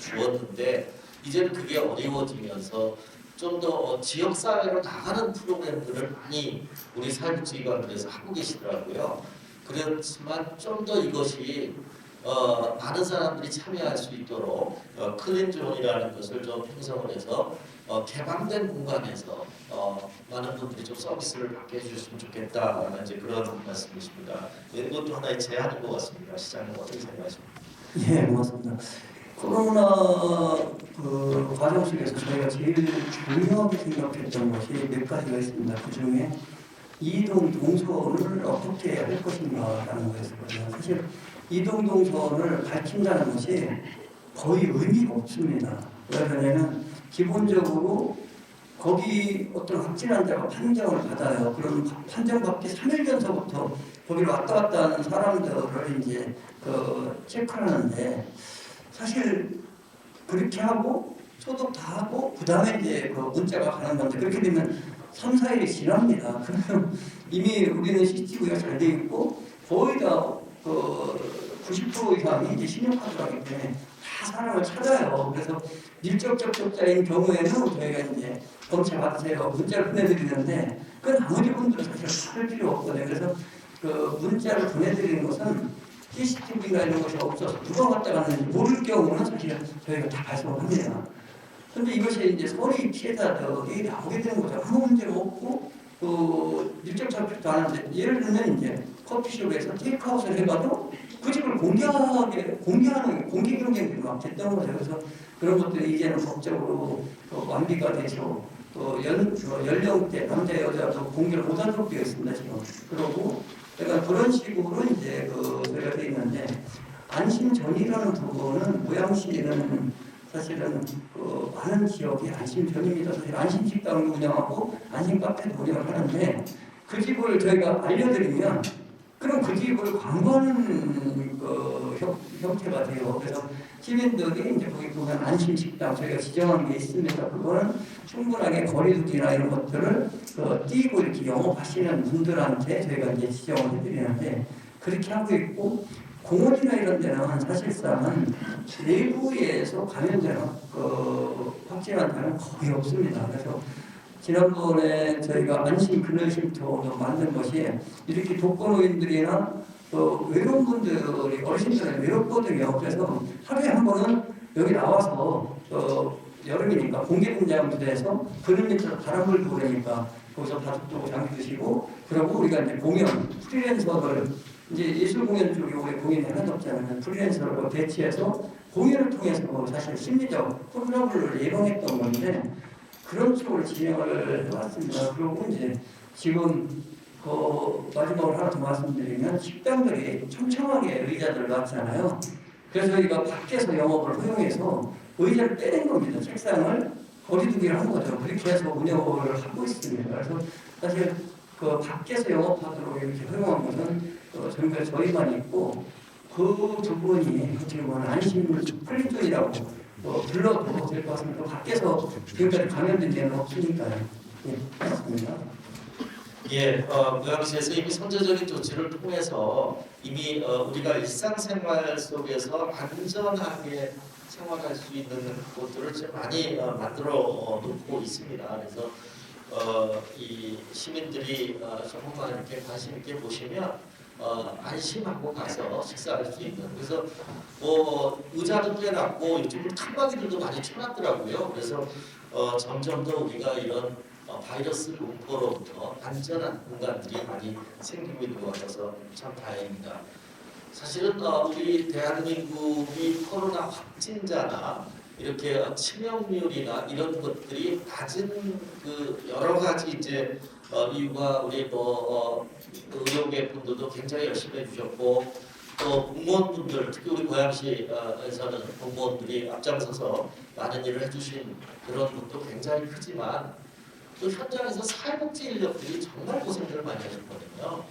주었는데 이제는 그게 어려워지면서 좀 더 지역사회로 나가는 프로그램들을 많이 우리 사회복지기관들에서 하고 계시더라고요. 그렇지만 좀 더 이것이 많은 사람들이 참여할 수 있도록 클린존이라는 것을 좀 형성을 해서 개방된 공간에서 많은 분들이 좀 서비스를 받게 해주셨으면 좋겠다라는 이제 그런 말씀이십니다. 이것도 하나의 제안인 것 같습니다. 시장님 어떻게 생각하십니까? 예, 고맙습니다. 코로나 과정 속에서 저희가 제일 중요하게 생각했던 것이 몇 가지가 있습니다. 그 중에 이동 동선을 어떻게 할 것인가라는 거였거든요. 사실 이동 동선을 밝힌다는 것이 거의 의미가 없습니다. 왜 그러냐면 기본적으로 거기 어떤 확진한 자가 판정을 받아요. 그럼 판정받기 3일 전서부터 거기를 왔다 갔다 하는 사람들을 이제 체크하는데 사실 그렇게 하고 소독 다 하고 그 다음에 이제 문자가 가는 건데 그렇게 되면 3, 4일이 지납니다. 그러면 이미 우리는 CCTV가 잘 돼 있고 거의 다 90% 이상이 이제 신용카드라기 때문에 다 사람을 찾아요. 그래서 밀접 접촉자인 경우에는 저희가 이제 검체 받으세요 문자를 보내드리는데 그 나머지 분들은 사실 받을 필요 없거든요. 그래서 문자를 보내드리는 것은 CCTV나 이런 것이 없어서 누가 왔다 갔는지 모를 경우는 사실 저희가 다 발송합니다. 그런데 이것이 이제 소리 피해자들이 나오게 되는 거죠. 아무 문제가 없고 밀접 접촉도 안 하는데 예를 들면 이제 커피숍에서 테이크아웃을 해봐도 그 집을 공개하는 공개 경쟁들이 막 됐던 거죠. 그래서 그런 것들이 이제는 법적으로 완비가 되죠. 연령대 남자 여자도 공개를 못하도록 되어 있습니다 지금. 그러고 그러니까 그런 식으로 이제 저희가 되어 있는데 안심전이라는 부분은 모양시는 사실은 많은 지역이 안심전입니다. 사실 안심식당을 운영하고 안심카페도 운영을 하는데 그 집을 저희가 알려드리면 그럼 그 집을 광고하는 형태가 돼요. 그래서 시민들이 이제 거기 보면 안심식당 저희가 지정한 게 있습니다. 그거는 충분하게 거리두기나 이런 것들을 띄고 이렇게 영업하시는 분들한테 저희가 이제 지정을 해드리는데 그렇게 하고 있고 공원이나 이런 데는 사실상 내부에서 감염되는 확진한 데는 거의 없습니다. 그래서 지난번에 저희가 안심 그늘쉼터로 만든 것이 이렇게 독거노인들이나 외로운 분들이 어르신들은 외롭거든요. 그래서 하루에 한 번은 여기 나와서 여름이니까 공개분장부대에서 그늘 밑으로 바람을 부으니까 거기서 바둑도 장기 드시고 그러고 우리가 이제 공연 프리랜서를 이제 예술 공연 쪽에 올해 공연이 하나도 없잖아요. 프리랜서를 대치해서 공연을 통해서 사실 심리적 프로그램을 예방했던 건데 그런 쪽으로 진행을 해왔습니다. 그리고 이제 지금 마지막으로 하나 더 말씀드리면 식당들이 촘촘하게 의자들을 놨잖아요. 그래서 저희가 밖에서 영업을 허용해서 의자를 빼낸 겁니다. 책상을 거리두기를 한 거죠. 그렇게 해서 운영을 하고 있습니다. 그래서 사실 밖에서 영업하도록 이렇게 허용한 것은 전부 저희만 있고 그 두 분이 어떻게 보면 안심 플리톤이라고 불러도 될 것 같습니다. 밖에서 지금까지 감염된 데는 없으니까요. 예, 맞습니다. 예, 고양시에서 이미 선제적인 조치를 통해서 이미 우리가 일상생활 속에서 안전하게 생활할 수 있는 곳들을 지금 많이 만들어 놓고 있습니다. 그래서 이 시민들이 조금만 이렇게 관심 있게 보시면 안심하고 가서 식사할 수 있는 그래서 의자도 빼놨고 요즘 칸막이들도 많이 쳐놨더라고요. 그래서 점점 더 우리가 이런 바이러스 공포로부터 안전한 공간들이 많이 생기고 있는 것 같아서 참 다행입니다. 사실은 우리 대한민국이 코로나 확진자나 이렇게 치명률이나 이런 것들이 낮은 그 여러 가지 이제 이유가 우리 의료계 분들도 굉장히 열심히 해주셨고 또 공무원분들 특히 우리 고양시에서는 공무원들이 앞장서서 많은 일을 해주신 그런 것도 굉장히 크지만 또 현장에서 사회복지 인력들이 정말 고생들을 많이 하셨거든요.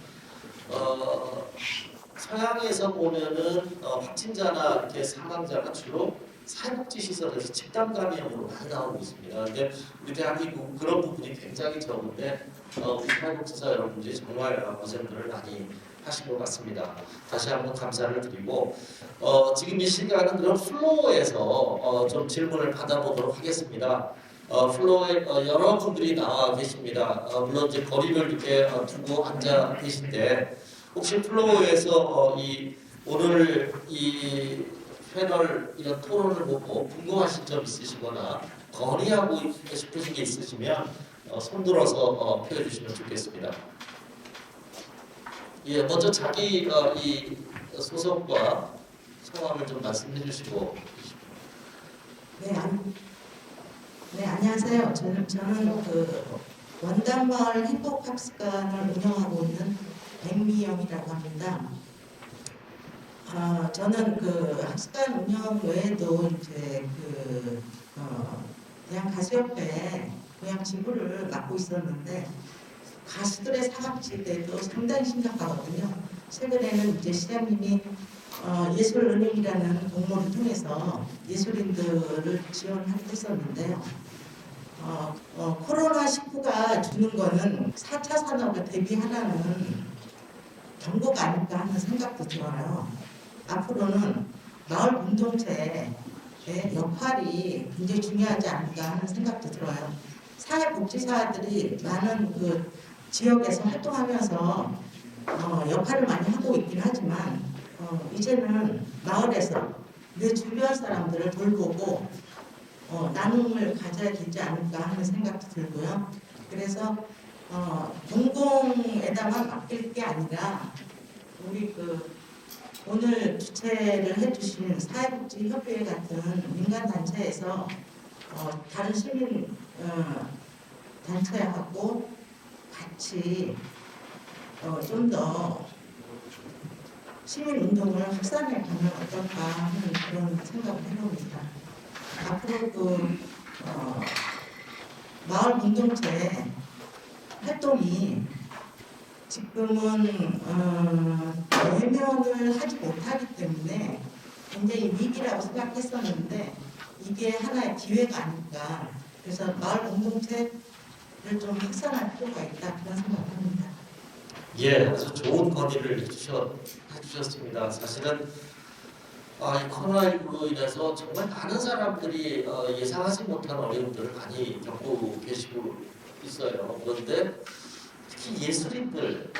서양에서 보면은 확진자나 이렇게 사망자가 주로 사회복지 시설에서 집단 감염으로 많이 나오고 있습니다. 그런데 우리 대한민국 그런 부분이 굉장히 적은데 우리 사회복지사 여러분들이 정말 고생들을 많이 하신 것 같습니다. 다시 한번 감사를 드리고 지금 이 시간은 그럼 플로어에서 좀 질문을 받아보도록 하겠습니다. 플로어에 여러 분들이 나와 계십니다. 물론 이제 거리를 이렇게 두고 앉아 계신데 혹시 플로어에서 오늘 이 패널 이런 토론을 보고 궁금하신 점 있으시거나 건의하고 싶으신 게 있으시면 손들어서 표해주시면 좋겠습니다. 예, 먼저 자기 이 소속과 성함을 좀 말씀해 주시고. 네, 안녕하세요. 저는 그 원단마을 행복학습관을 운영하고 있는 백미영이라고 합니다. 저는 그 학습관 운영 외에도 이제 대한가수협회 고향 지부를 맡고 있었는데 가수들의 사각지대도 상당히 심각하거든요. 최근에는 이제 시장님이 예술은행이라는 공모를 통해서 예술인들을 지원했었는데요. 코로나19가 주는 거는 4차 산업을 대비하라는 경고가 아닐까 하는 생각도 들어요. 앞으로는 마을 공동체의 역할이 굉장히 중요하지 않을까 하는 생각도 들어요. 사회복지사들이 많은 그 지역에서 활동하면서 역할을 많이 하고 있긴 하지만 이제는 마을에서 내 주변 사람들을 돌보고 나눔을 가져야 되지 않을까 하는 생각도 들고요. 그래서 공공에다만 맡길 게 아니라 우리 오늘 주최를 해주신 사회복지협회 같은 민간단체에서 다른 시민 단체하고 같이 좀 더 시민운동을 확산해 가면 어떨까 하는 그런 생각을 해봅니다. 앞으로 마을 공동체 활동이 지금은 대면을 하지 못하기 때문에 굉장히 위기라고 생각했었는데 이게 하나의 기회가 아닐까. 그래서 마을 공동체를 좀 확산할 필요가 있다 그런 생각을 합니다. 예, 아주 좋은 건의를 해주셨습니다. 사실은 이 코로나19로 인해서 정말 많은 사람들이 예상하지 못한 어려움들을 많이 겪고 계시고 있어요. 그런데 특히 예술인들,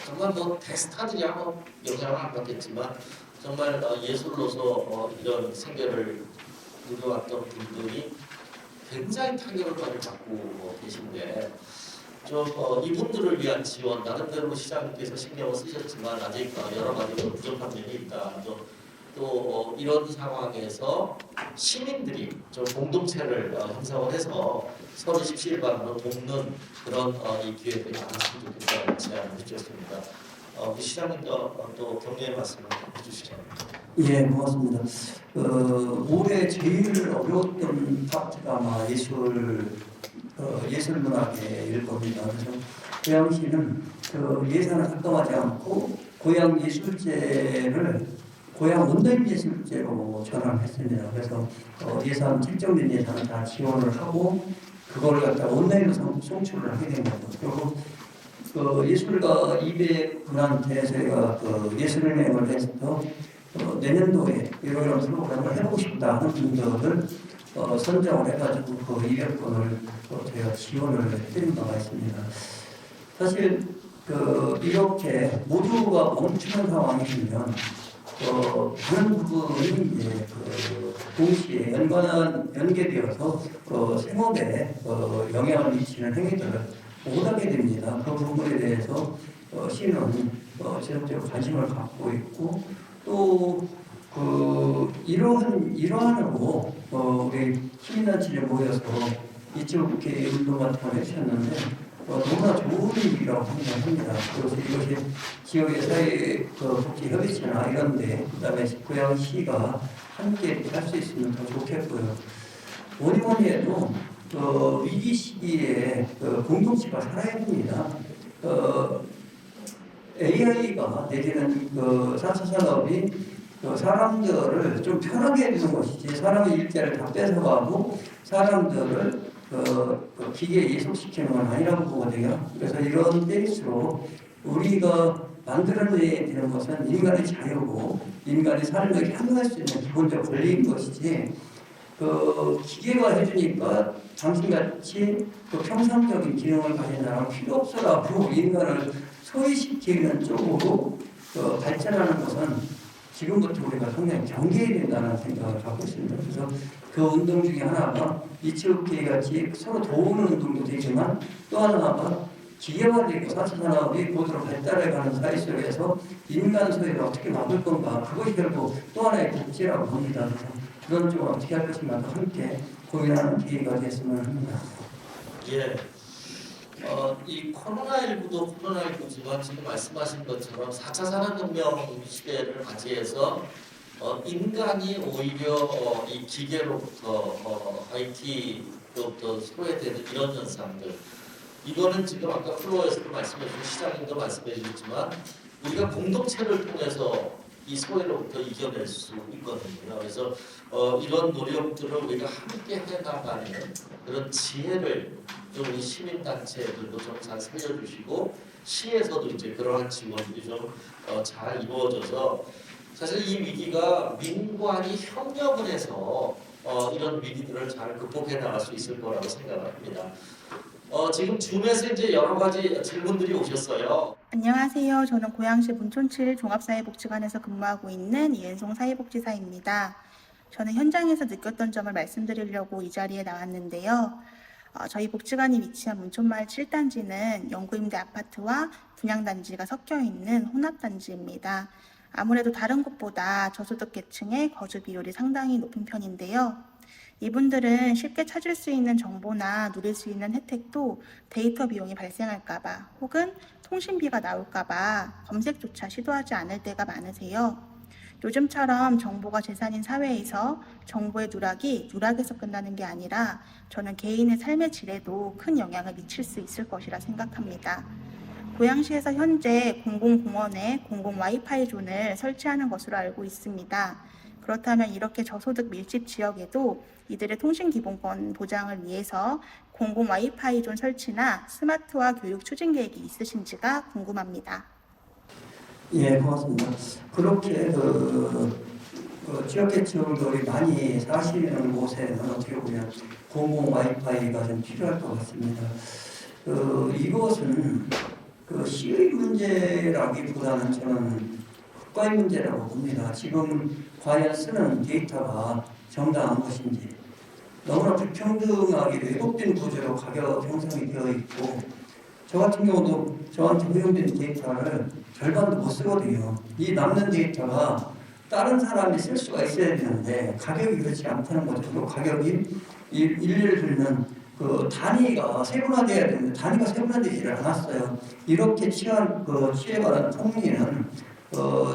정말 뭐 대스타들이야 뭐 영향을 안 받겠지만 정말 예술로서 이런 생계를 누려왔던 분들이 굉장히 타격을 많이 받고 계신데 좀 이분들을 위한 지원, 나름대로 시장님께서 신경을 쓰셨지만 아직 여러 가지로 부족한 면이 있다. 또 이런 상황에서 시민들이 좀 공동체를 형성을 해서 서로 십시일반으로 돕는 그런 이 기회들이 많았으면 좋겠다는 제안을 해주셨습니다. 우리 시장님도 또 격려의 말씀을 해주시죠. 예, 고맙습니다. 올해 제일 어려웠던 파트가 아마 예술문학의 겁니다. 그래서 고양시는 예산을 삭감하지 않고 고양 예술제를 고양 온라인 예술제로 전환했습니다. 그래서 예산 책정된 예산을 다 지원을 하고 그걸 갖다가 온라인으로 송출을 하게 된 거죠. 그리고 예술가 200분한테 저희가 예술은행을 해서 내년도에 이런 프로그램을 해보고 싶다 하는 분들을 선정을 해가지고 200분을 저희가 지원을 해드린 바가 있습니다. 사실 이렇게 모두가 멈추는 상황이면 다른 부분이 이제 동시에 연계되어서 생업에 영향을 미치는 행위들을 못하게 됩니다. 그 부분에 대해서 시는 지속적으로 관심을 갖고 있고 또 이러한으로 우리 시민단체에 모여서 이쪽에 운동 같은 걸 해주셨는데 너무나 좋은 일이라고 생각합니다. 그래서 이것이 지역의 사회 복지 협의체나 이런데 그다음에 고양시가 함께 할 수 있으면 더 좋겠고요. 뭐니 해도 위기 시기에 공동체가 살아야 됩니다. AI가 내지는 4차 산업이 사람들을 좀 편하게 해주는 것이지 사람의 일자리를 다 뺏어가고 사람들을 기계에 이속시키는 건 아니라고 보거든요. 그래서 이런 때일수록 우리가 만들어내야 되는 것은 인간의 자유고 인간의 삶을 향유할 수 있는 기본적 권리인 것이지 기계가 해주니까 당신같이 평상적인 기능을 가진 사람은 필요 없어라고 인간을 소외시키는 쪽으로 발전하는 것은 지금부터 우리가 상당히 경계해야 된다는 생각을 갖고 있습니다. 그래서 그 운동 중에 하나가 이치오케이 같이 서로 도우는 운동도 되지만 또 하나가 기계화되고 4차 산업이 고도로 발달해가는 사회 속에서 인간 소외를 어떻게 막을 건가 그것이 결국 또 하나의 복지라고 봅니다. 그런 쪽을 어떻게 할 것인가 함께 고민하는 기회가 됐으면 합니다. 예. 이 코로나19도 코로나19지만 지금 말씀하신 것처럼 4차 산업혁명 시대를 맞이해서 인간이 오히려 이 기계로부터 IT로부터 소외되는 이런 현상들 이거는 지금 아까 플로어에서도 말씀해 주신 시장님도 말씀해 주셨지만 우리가 공동체를 통해서 이 소외로부터 이겨낼 수 있거든요. 그래서 이런 노력들을 우리가 함께 해나가는 그런 지혜를 좀 우리 시민단체들도 좀 잘 살려주시고 시에서도 이제 그러한 지원들이 좀 잘 이루어져서 사실 이 위기가 민관이 협력을 해서 이런 위기들을 잘 극복해 나갈 수 있을 거라고 생각합니다. 지금 줌에서 이제 여러 가지 질문들이 오셨어요. 안녕하세요. 저는 고양시 문촌7 종합사회복지관에서 근무하고 있는 이은송 사회복지사입니다. 저는 현장에서 느꼈던 점을 말씀드리려고 이 자리에 나왔는데요. 저희 복지관이 위치한 문촌마을 7단지는 영구임대 아파트와 분양단지가 섞여 있는 혼합단지입니다. 아무래도 다른 곳보다 저소득 계층의 거주 비율이 상당히 높은 편인데요. 이분들은 쉽게 찾을 수 있는 정보나 누릴 수 있는 혜택도 데이터 비용이 발생할까봐 혹은 통신비가 나올까봐 검색조차 시도하지 않을 때가 많으세요. 요즘처럼 정보가 재산인 사회에서 정보의 누락이 누락에서 끝나는 게 아니라 저는 개인의 삶의 질에도 큰 영향을 미칠 수 있을 것이라 생각합니다. 고양시에서 현재 공공공원에 공공 와이파이 존을 설치하는 것으로 알고 있습니다. 그렇다면 이렇게 저소득 밀집 지역에도 이들의 통신 기본권 보장을 위해서 공공 와이파이 존 설치나 스마트화 교육 추진 계획이 있으신지가 궁금합니다. 예, 고맙습니다. 그렇게 지역계층들이 많이 사시는 곳에는 어떻게 보면 공공 와이파이가 좀 필요할 것 같습니다. 이것은 시의 문제라기보다는 저는 국가의 문제라고 봅니다. 지금 과연 쓰는 데이터가 정당한 것인지 너무나 불평등하게 왜곡된 구조로 가격 형성이 되어 있고 저 같은 경우도 저한테 허용된 데이터를 절반도 못 쓰거든요. 이 남는 데이터가 다른 사람이 쓸 수가 있어야 되는데 가격이 그렇지 않다는 거죠. 그 가격이 일례를 들면 단위가 세분화돼야 되는데 단위가 세분화되지를 않았어요. 이렇게 취해가는 통리는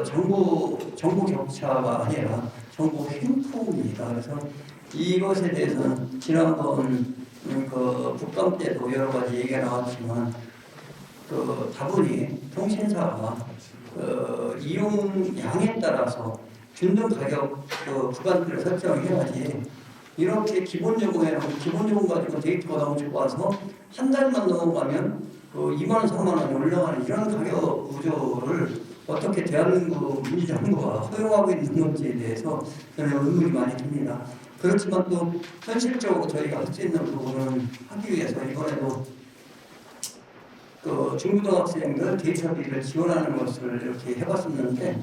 정보 격차가 아니라 정보 횡포입니다. 그래서 이것에 대해서는 지난번 국감 때도 여러 가지 얘기가 나왔지만 다분히 통신사가 이용량에 따라서 균등 가격 구간들을 설정해야지 이렇게 기본 요금해놓고 기본 요금 가지고 데이터가 너무 좋아서 한 달만 넘어가면 2만 원, 3만 원이 올라가는 이런 가격 구조를 어떻게 대한민국 민주정부가 허용하고 있는 건지에 대해서 저는 의문이 많이 듭니다. 그렇지만 또 현실적으로 저희가 할 수 있는 부분을 하기 위해서 이번에도 중고등학생들 데이터비를 지원하는 것을 이렇게 해봤었는데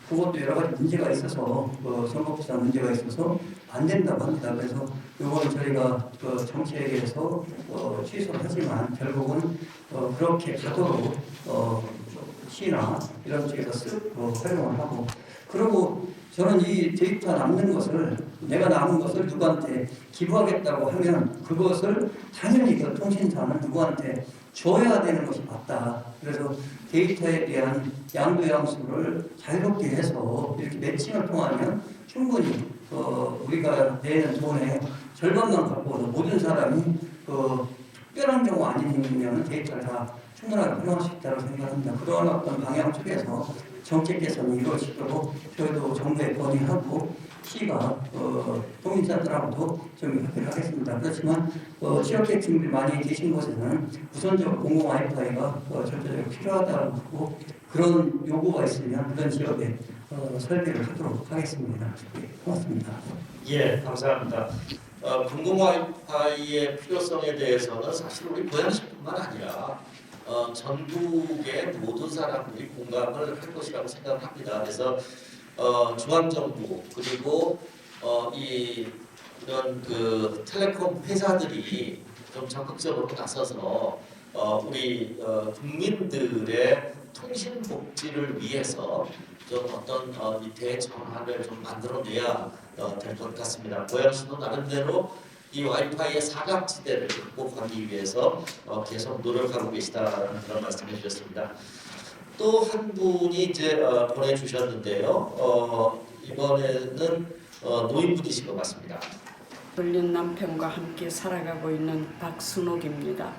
그것도 여러 가지 문제가 있어서 선거법상 문제가 있어서 안 된다고 합니다. 그래서 이거는 저희가 정책에서 취소를 하지만 결국은 그렇게 가도록 시나 이런 쪽에서 활용을 하고 그리고 저는 이 데이터 남는 것을 내가 남은 것을 누구한테 기부하겠다고 하면 그것을 당연히 그 통신사는 누구한테 줘야 되는 것이 맞다. 그래서 데이터에 대한 양도 양수를 자유롭게 해서 이렇게 매칭을 통하면 충분히 우리가 내는 돈의 절반만 갖고도 모든 사람이 특별한 경우 아니면 데이터를 다 충분하게 활용할 수 있다고 생각합니다. 그런 어떤 방향 쪽에서 정책 개선이 이루어지도록 저희도 정부에 건의하고 시가 통신사들하고도 좀 협의를 하겠습니다. 그렇지만 지역계층들이 많이 계신 곳에는 우선적으로 공공 와이파이가 절대적으로 필요하다고 하고 그런 요구가 있으면 그런 지역에 설계를 하도록 하겠습니다. 네, 고맙습니다. 예, 감사합니다. 공공 와이파이의 필요성에 대해서는 사실 우리 고양시뿐만 아니라 전국의 모든 사람들이 공감을 할 것이라고 생각합니다. 그래서 중앙정부 그리고 이런 텔레콤 회사들이 좀 적극적으로 나서서 우리 국민들의 통신 복지를 위해서 좀 어떤 이 대전환을 좀 만들어내야 될 것 같습니다. 고양시도 나름대로 이 와이파이의 사각지대를 극복하기 위해서 계속 노력하고 계시다는 그런 말씀해 주셨습니다. 또 한 분이 이제 보내주셨는데요. 이번에는 노인분이신 것 같습니다. 걸린 남편과 함께 살아가고 있는 박순옥입니다.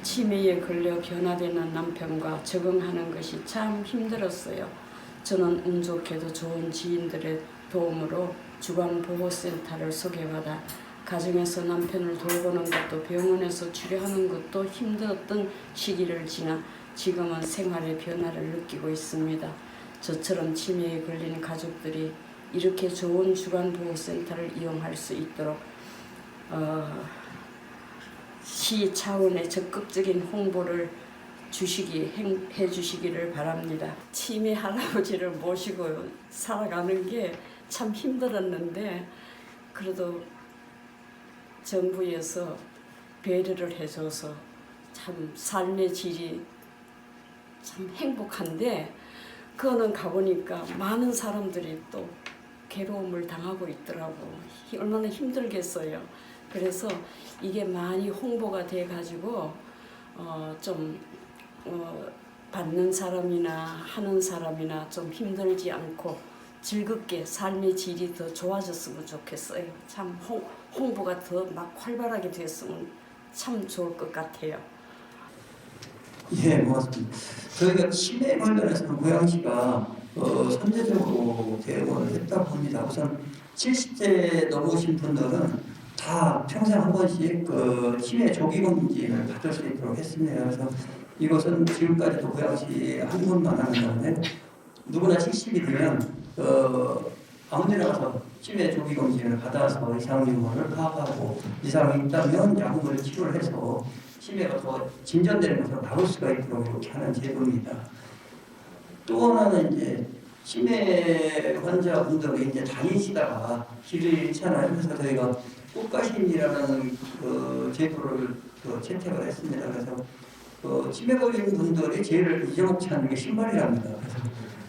치매에 걸려 변화되는 남편과 적응하는 것이 참 힘들었어요. 저는 운 좋게도 좋은 지인들의 도움으로 주간보호센터를 소개받아 가정에서 남편을 돌보는 것도 병원에서 치료하는 것도 힘들었던 시기를 지나 지금은 생활의 변화를 느끼고 있습니다. 저처럼 치매에 걸린 가족들이 이렇게 좋은 주간보호센터를 이용할 수 있도록 시 차원의 적극적인 홍보를 해주시기를 바랍니다. 치매 할아버지를 모시고 살아가는 게 참 힘들었는데 그래도 정부에서 배려를 해줘서 참 삶의 질이 참 행복한데 그거는 가보니까 많은 사람들이 또 괴로움을 당하고 있더라고. 얼마나 힘들겠어요. 그래서 이게 많이 홍보가 돼가지고 받는 사람이나 하는 사람이나 좀 힘들지 않고 즐겁게 삶의 질이 더 좋아졌으면 좋겠어요. 참 홍보가 더 막 활발하게 됐으면 참 좋을 것 같아요. 예, 고맙습니다. 저희가 치매 관련해서는 고양시가 선제적으로 대응을 했다고 봅니다. 우선 70세 넘으신 분들은 다 평생 한 번씩 그 치매 조기 검진을 받을 수 있도록 했습니다. 그래서 이것은 지금까지도 고양시 한 번만 하는 건데 누구나 70이 되면 아무데나 가서 치매 조기 검진을 받아서 이상 유무를 파악하고 이상이 있다면 약물을 치료를 해서 치매가 더 진전되는 것을 막을 수가 있도록 이렇게 하는 제도입니다. 또 하나는 이제 치매 환자분들이 이제 다니시다가 길을 잃잖아요. 그래서 저희가 꽃가심이라는 그 제도를 채택을 했습니다. 그래서 치매 걸린 분들이 제일 잊어먹지 않는 게 신발이랍니다. 그래서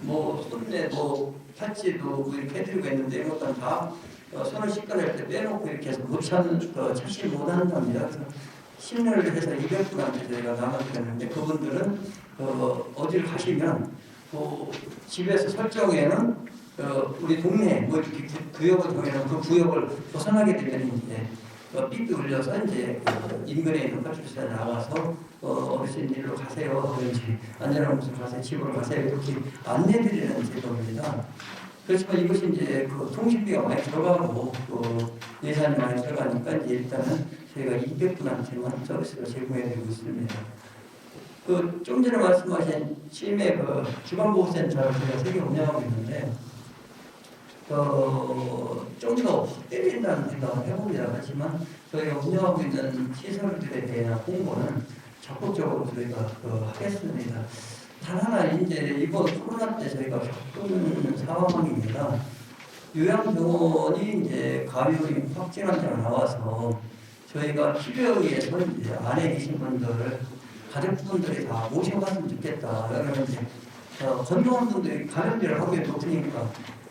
뭐 손에 뭐 팔찌도 뭐 이렇게 해드리고 있는데 이런 것들은 다 손을 씻겨낼 때 빼놓고 이렇게 해서 찾지 못한답니다. 그래서 신을 해서 200분한테 저희가 나눠드렸는데 그분들은 어딜 가시면 집에서 설정에는 우리 동네 뭐 이렇게 구역을 정해놓은 그 구역을 벗어나게 되면 이제 삐삐 울려서 이제 인근에 있는 파출소에 나와서 어르신들로 가세요. 그런지 안전한 곳으로 가세요. 집으로 가세요. 이렇게 안내드리는 제도입니다. 그렇지만 이것이 이제 그 통신비가 많이 들어가고 예산이 많이 들어가니까 이제 일단은 저희가 200분한테만 서비스를 제공해드리고 있습니다. 좀 전에 말씀하신 치매 기반보호센터를 저희가 3개 운영하고 있는데 좀 더 때린다는 생각을 해봅니다. 하지만 저희가 운영하고 있는 시설들에 대한 홍보는 적극적으로 저희가 하겠습니다. 단 하나 이제 이번 코로나 때 저희가 겪은 상황입니다. 요양병원이 이제 감염이 확진 환자가 나와서 저희가 필요에 의해서 이제 안에 계신 분들을 가족분들이 다 모셔갔으면 좋겠다. 그러면 이제 건강한 분들이 감염제를 하기에 높으니까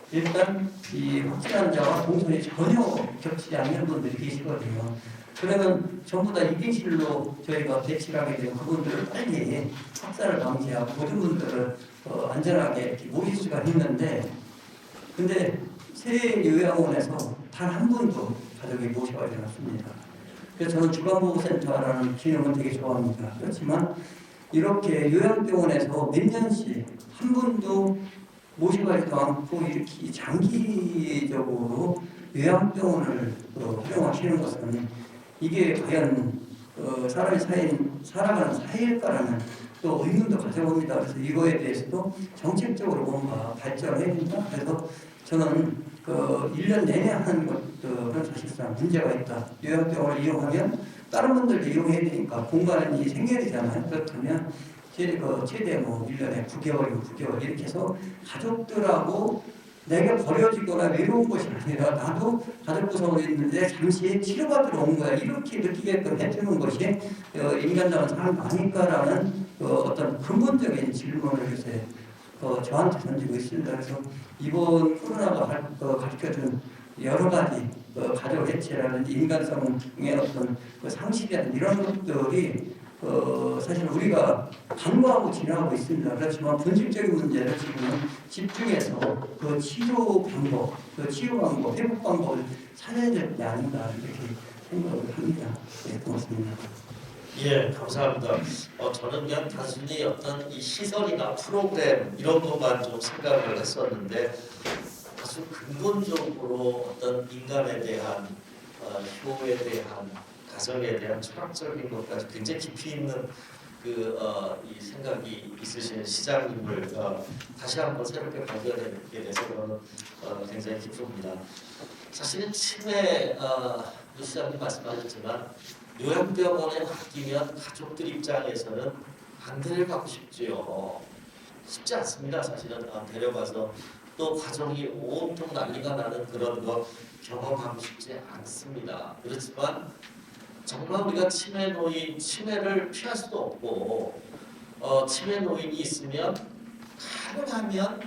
일단 이 확진 환자와 동선이 전혀 겹치지 않는 분들이 계시거든요. 그러면 전부 다 2빈실로 저희가 배치를 하게 되면 그분들을 빨리 확산을 방지하고 모든 분들을 안전하게 이렇게 모실 수가 있는데 근데 새 요양원에서 단 한 분도 가족이 모셔가지 않았습니다. 그래서 저는 주간보호센터라는 기능은 되게 좋아합니다. 그렇지만 이렇게 요양병원에서 몇 년씩 한 분도 모셔가지도 않고 이렇게 장기적으로 요양병원을 활용하시는 것은 이게 과연 사람이 살아가는 사회일까라는 또 의문도 가져봅니다. 그래서 이거에 대해서도 정책적으로 뭔가 발전을 해야 된다. 그래서 저는 1년 내내 하는 것들은 사실상 문제가 있다. 요양병원을 이용하면 다른 분들도 이용해야 되니까 공간이 생겨야 되잖아요. 그렇다면 최대 뭐 1년에 9개월 이렇게 해서 가족들하고 내가 버려지거나 외로운 것이 아니라 나도 가족 구성으로 있는데 잠시 치료받으러 온 거야. 이렇게 느끼게끔 해주는 것이 인간다운 삶 아닐까라는 어떤 근본적인 질문을 요새 저한테 던지고 있습니다. 그래서 이번 코로나가 가르쳐준 여러 가지 가족 해체라든지 인간성의 어떤 상실이라든지 이런 것들이 사실 우리가 간과하고 지나가고 있습니다. 그렇지만 본질적인 문제를 지금 집중해서 치료 방법, 회복 방법을 찾아야 될 게 아닌가 이렇게 생각을 합니다. 네, 고맙습니다. 예, 감사합니다. 저는 그냥 단순히 어떤 이 시설이나 프로그램 이런 것만 좀 생각을 했었는데 아주 근본적으로 어떤 인간에 대한 효에 대한 가정에 대한 철학적인 것까지 굉장히 깊이 있는 이 생각이 있으신 시장님을 다시 한번 새롭게 발견하게 돼서 저는 굉장히 기쁩니다. 사실은 치매 시장님 말씀하셨지만 요양병원에 맡기면 가족들 입장에서는 안 데려가고 싶지요. 쉽지 않습니다. 사실은 데려가서 또 가정이 온통 난리가 나는 그런 거 경험하고 싶지 않습니다. 그렇지만 정말 우리가 치매를 피할 수도 없고 치매 노인이 있으면 가능하면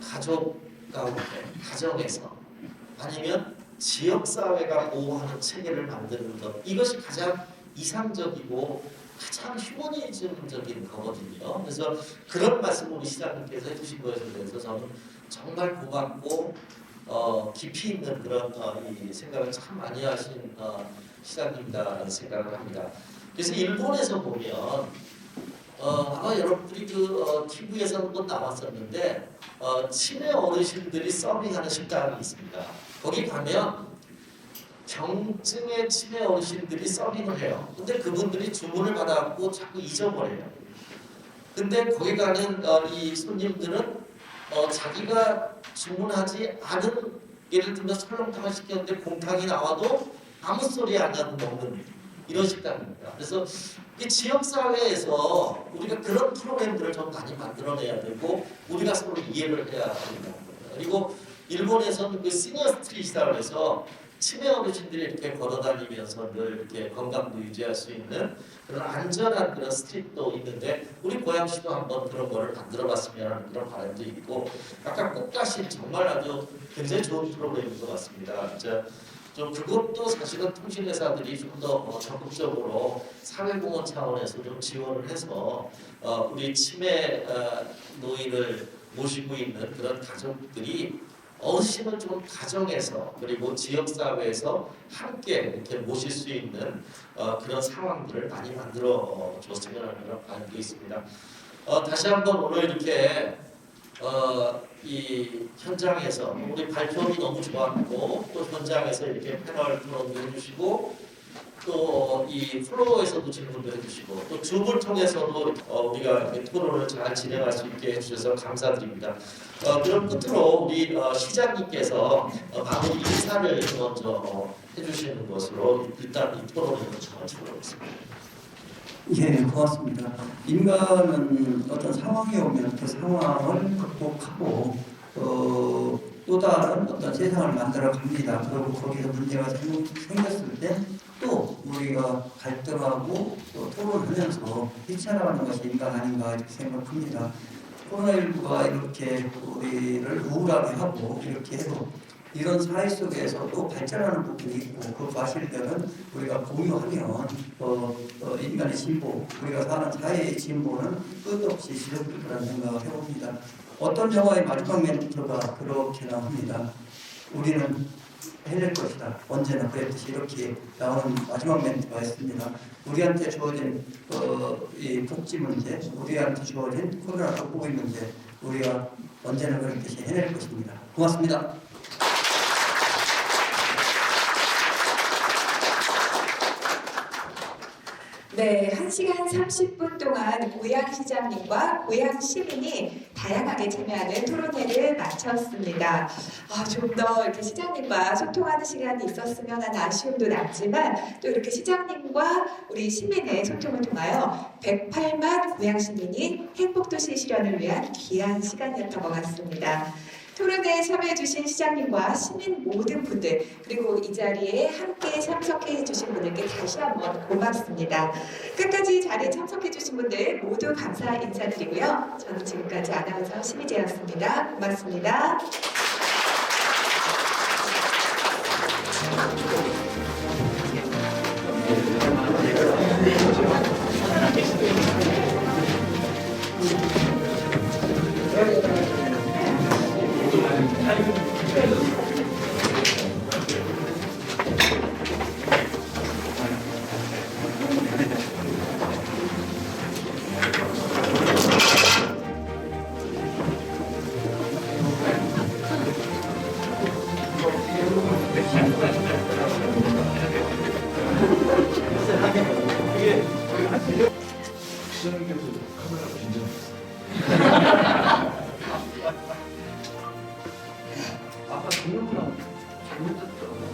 가족 가운데, 가정에서 아니면 지역사회가 보호하는 체계를 만드는 것 이것이 가장 이상적이고 가장 휴머니즘적인 거거든요. 그래서 그런 말씀을 우리 시장님께서 해주신 것에 대해서 저는 정말 고맙고 깊이 있는 그런 이 생각을 참 많이 하신 시장님이다라는 생각을 합니다. 그래서 일본에서 보면 아마 여러분들이 TV에서는 또 나왔었는데 치매 어르신들이 서빙하는 식당이 있습니다. 거기 가면 경증의 치매 어르신들이 서빙을 해요. 근데 그분들이 주문을 받아갖고 자꾸 잊어버려요. 근데 거기 가는 이 손님들은 자기가 주문하지 않은, 예를 들면 설렁탕을 시켰는데 곰탕이 나와도 아무 소리 안 나고 먹는 이런 식당입니다. 그래서 이 지역사회에서 우리가 그런 프로그램들을 좀 많이 만들어내야 되고 우리가 서로 이해를 해야 됩니다. 그리고 일본에서는 그 시니어 스트릿이라고 해서 치매 어르신들이 이렇게 걸어다니면서 늘 이렇게 건강도 유지할 수 있는 그런 안전한 그런 스트릿도 있는데 우리 고양시도 한번 그런 거를 만들어봤으면 하는 그런 바람도 있고, 아까 꽃가시 정말 아주 굉장히 좋은 프로그램인 것 같습니다. 진짜 좀 그것도 사실은 통신회사들이 좀 더 적극적으로 사회공헌 차원에서 좀 지원을 해서 우리 치매 노인을 모시고 있는 그런 가족들이 어르신을 좀 가정에서 그리고 지역사회에서 함께 이렇게 모실 수 있는 그런 상황들을 많이 만들어 줬으면 하는 그런 바람도 있습니다. 다시 한번 오늘 이렇게 이 현장에서 우리 발표도 너무 좋았고 또 현장에서 이렇게 패널 토론도 해주시고 또 이 플로어에서도 질문도 해주시고 또 줌을 통해서도 우리가 이렇게 토론을 잘 진행할 수 있게 해주셔서 감사드립니다. 그럼 끝으로 우리 시장님께서 마무리 인사를 먼저 해주시는 것으로 일단 이 토론을 마치도록하겠습니다. 예, 고맙습니다. 인간은 어떤 상황이 오면 그 상황을 극복하고 또 다른 어떤 세상을 만들어 갑니다. 그리고 거기서 문제가 생겼을 때 또 우리가 갈등하고 또 토론하면서 헤쳐나가는 것이 인간 아닌가 이렇게 생각합니다. 코로나19가 이렇게 우리를 우울하게 하고 이렇게 해도 이런 사회 속에서도 발전하는 부분이 있고 그 과실들은 우리가 공유하면 인간의 진보, 우리가 사는 사회의 진보는 끝없이 지속될 거라는 생각을 해봅니다. 어떤 영화의 마지막 멘트가 그렇게 나옵니다. 우리는 해낼 것이다. 언제나 그랬듯이 이렇게 나오는 마지막 멘트가 있습니다. 우리한테 주어진 이 복지 문제, 우리한테 주어진 코로나19 문제, 우리가 언제나 그랬듯이 해낼 것입니다. 고맙습니다. 네, 1시간 30분 동안 고양시장님과 고양시민이 다양하게 참여하는 토론회를 마쳤습니다. 좀 더 이렇게 시장님과 소통하는 시간이 있었으면 하는 아쉬움도 남지만 또 이렇게 시장님과 우리 시민의 소통을 통하여 108만 고양시민이 행복도시 실현을 위한 귀한 시간이었던 것 같습니다. 토론회에 참여해주신 시장님과 시민 모든 분들 그리고 이 자리에 함께 참석해주신 분들께 다시 한번 고맙습니다. 끝까지 자리에 참석해주신 분들 모두 감사 인사드리고요. 저는 지금까지 아나운서 신희재였습니다. 고맙습니다. 시장님께서 카메라 긴장했어요. 아까 동영상 잘못했더라고요.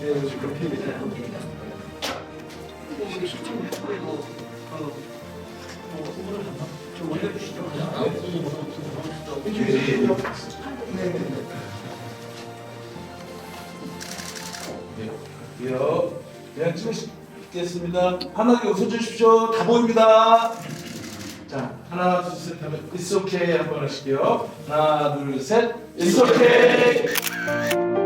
예, 지금 그렇게 얘기해요. 혹시 시청자 후보를 하나 좀 올려주시죠. 네. 그냥 찍으시겠습니다. 하나 웃어주십시오. 다 보입니다. 자, 하나, 둘, 셋 하면 It's okay 한번 하실게요. 하나, 둘, 셋. It's okay.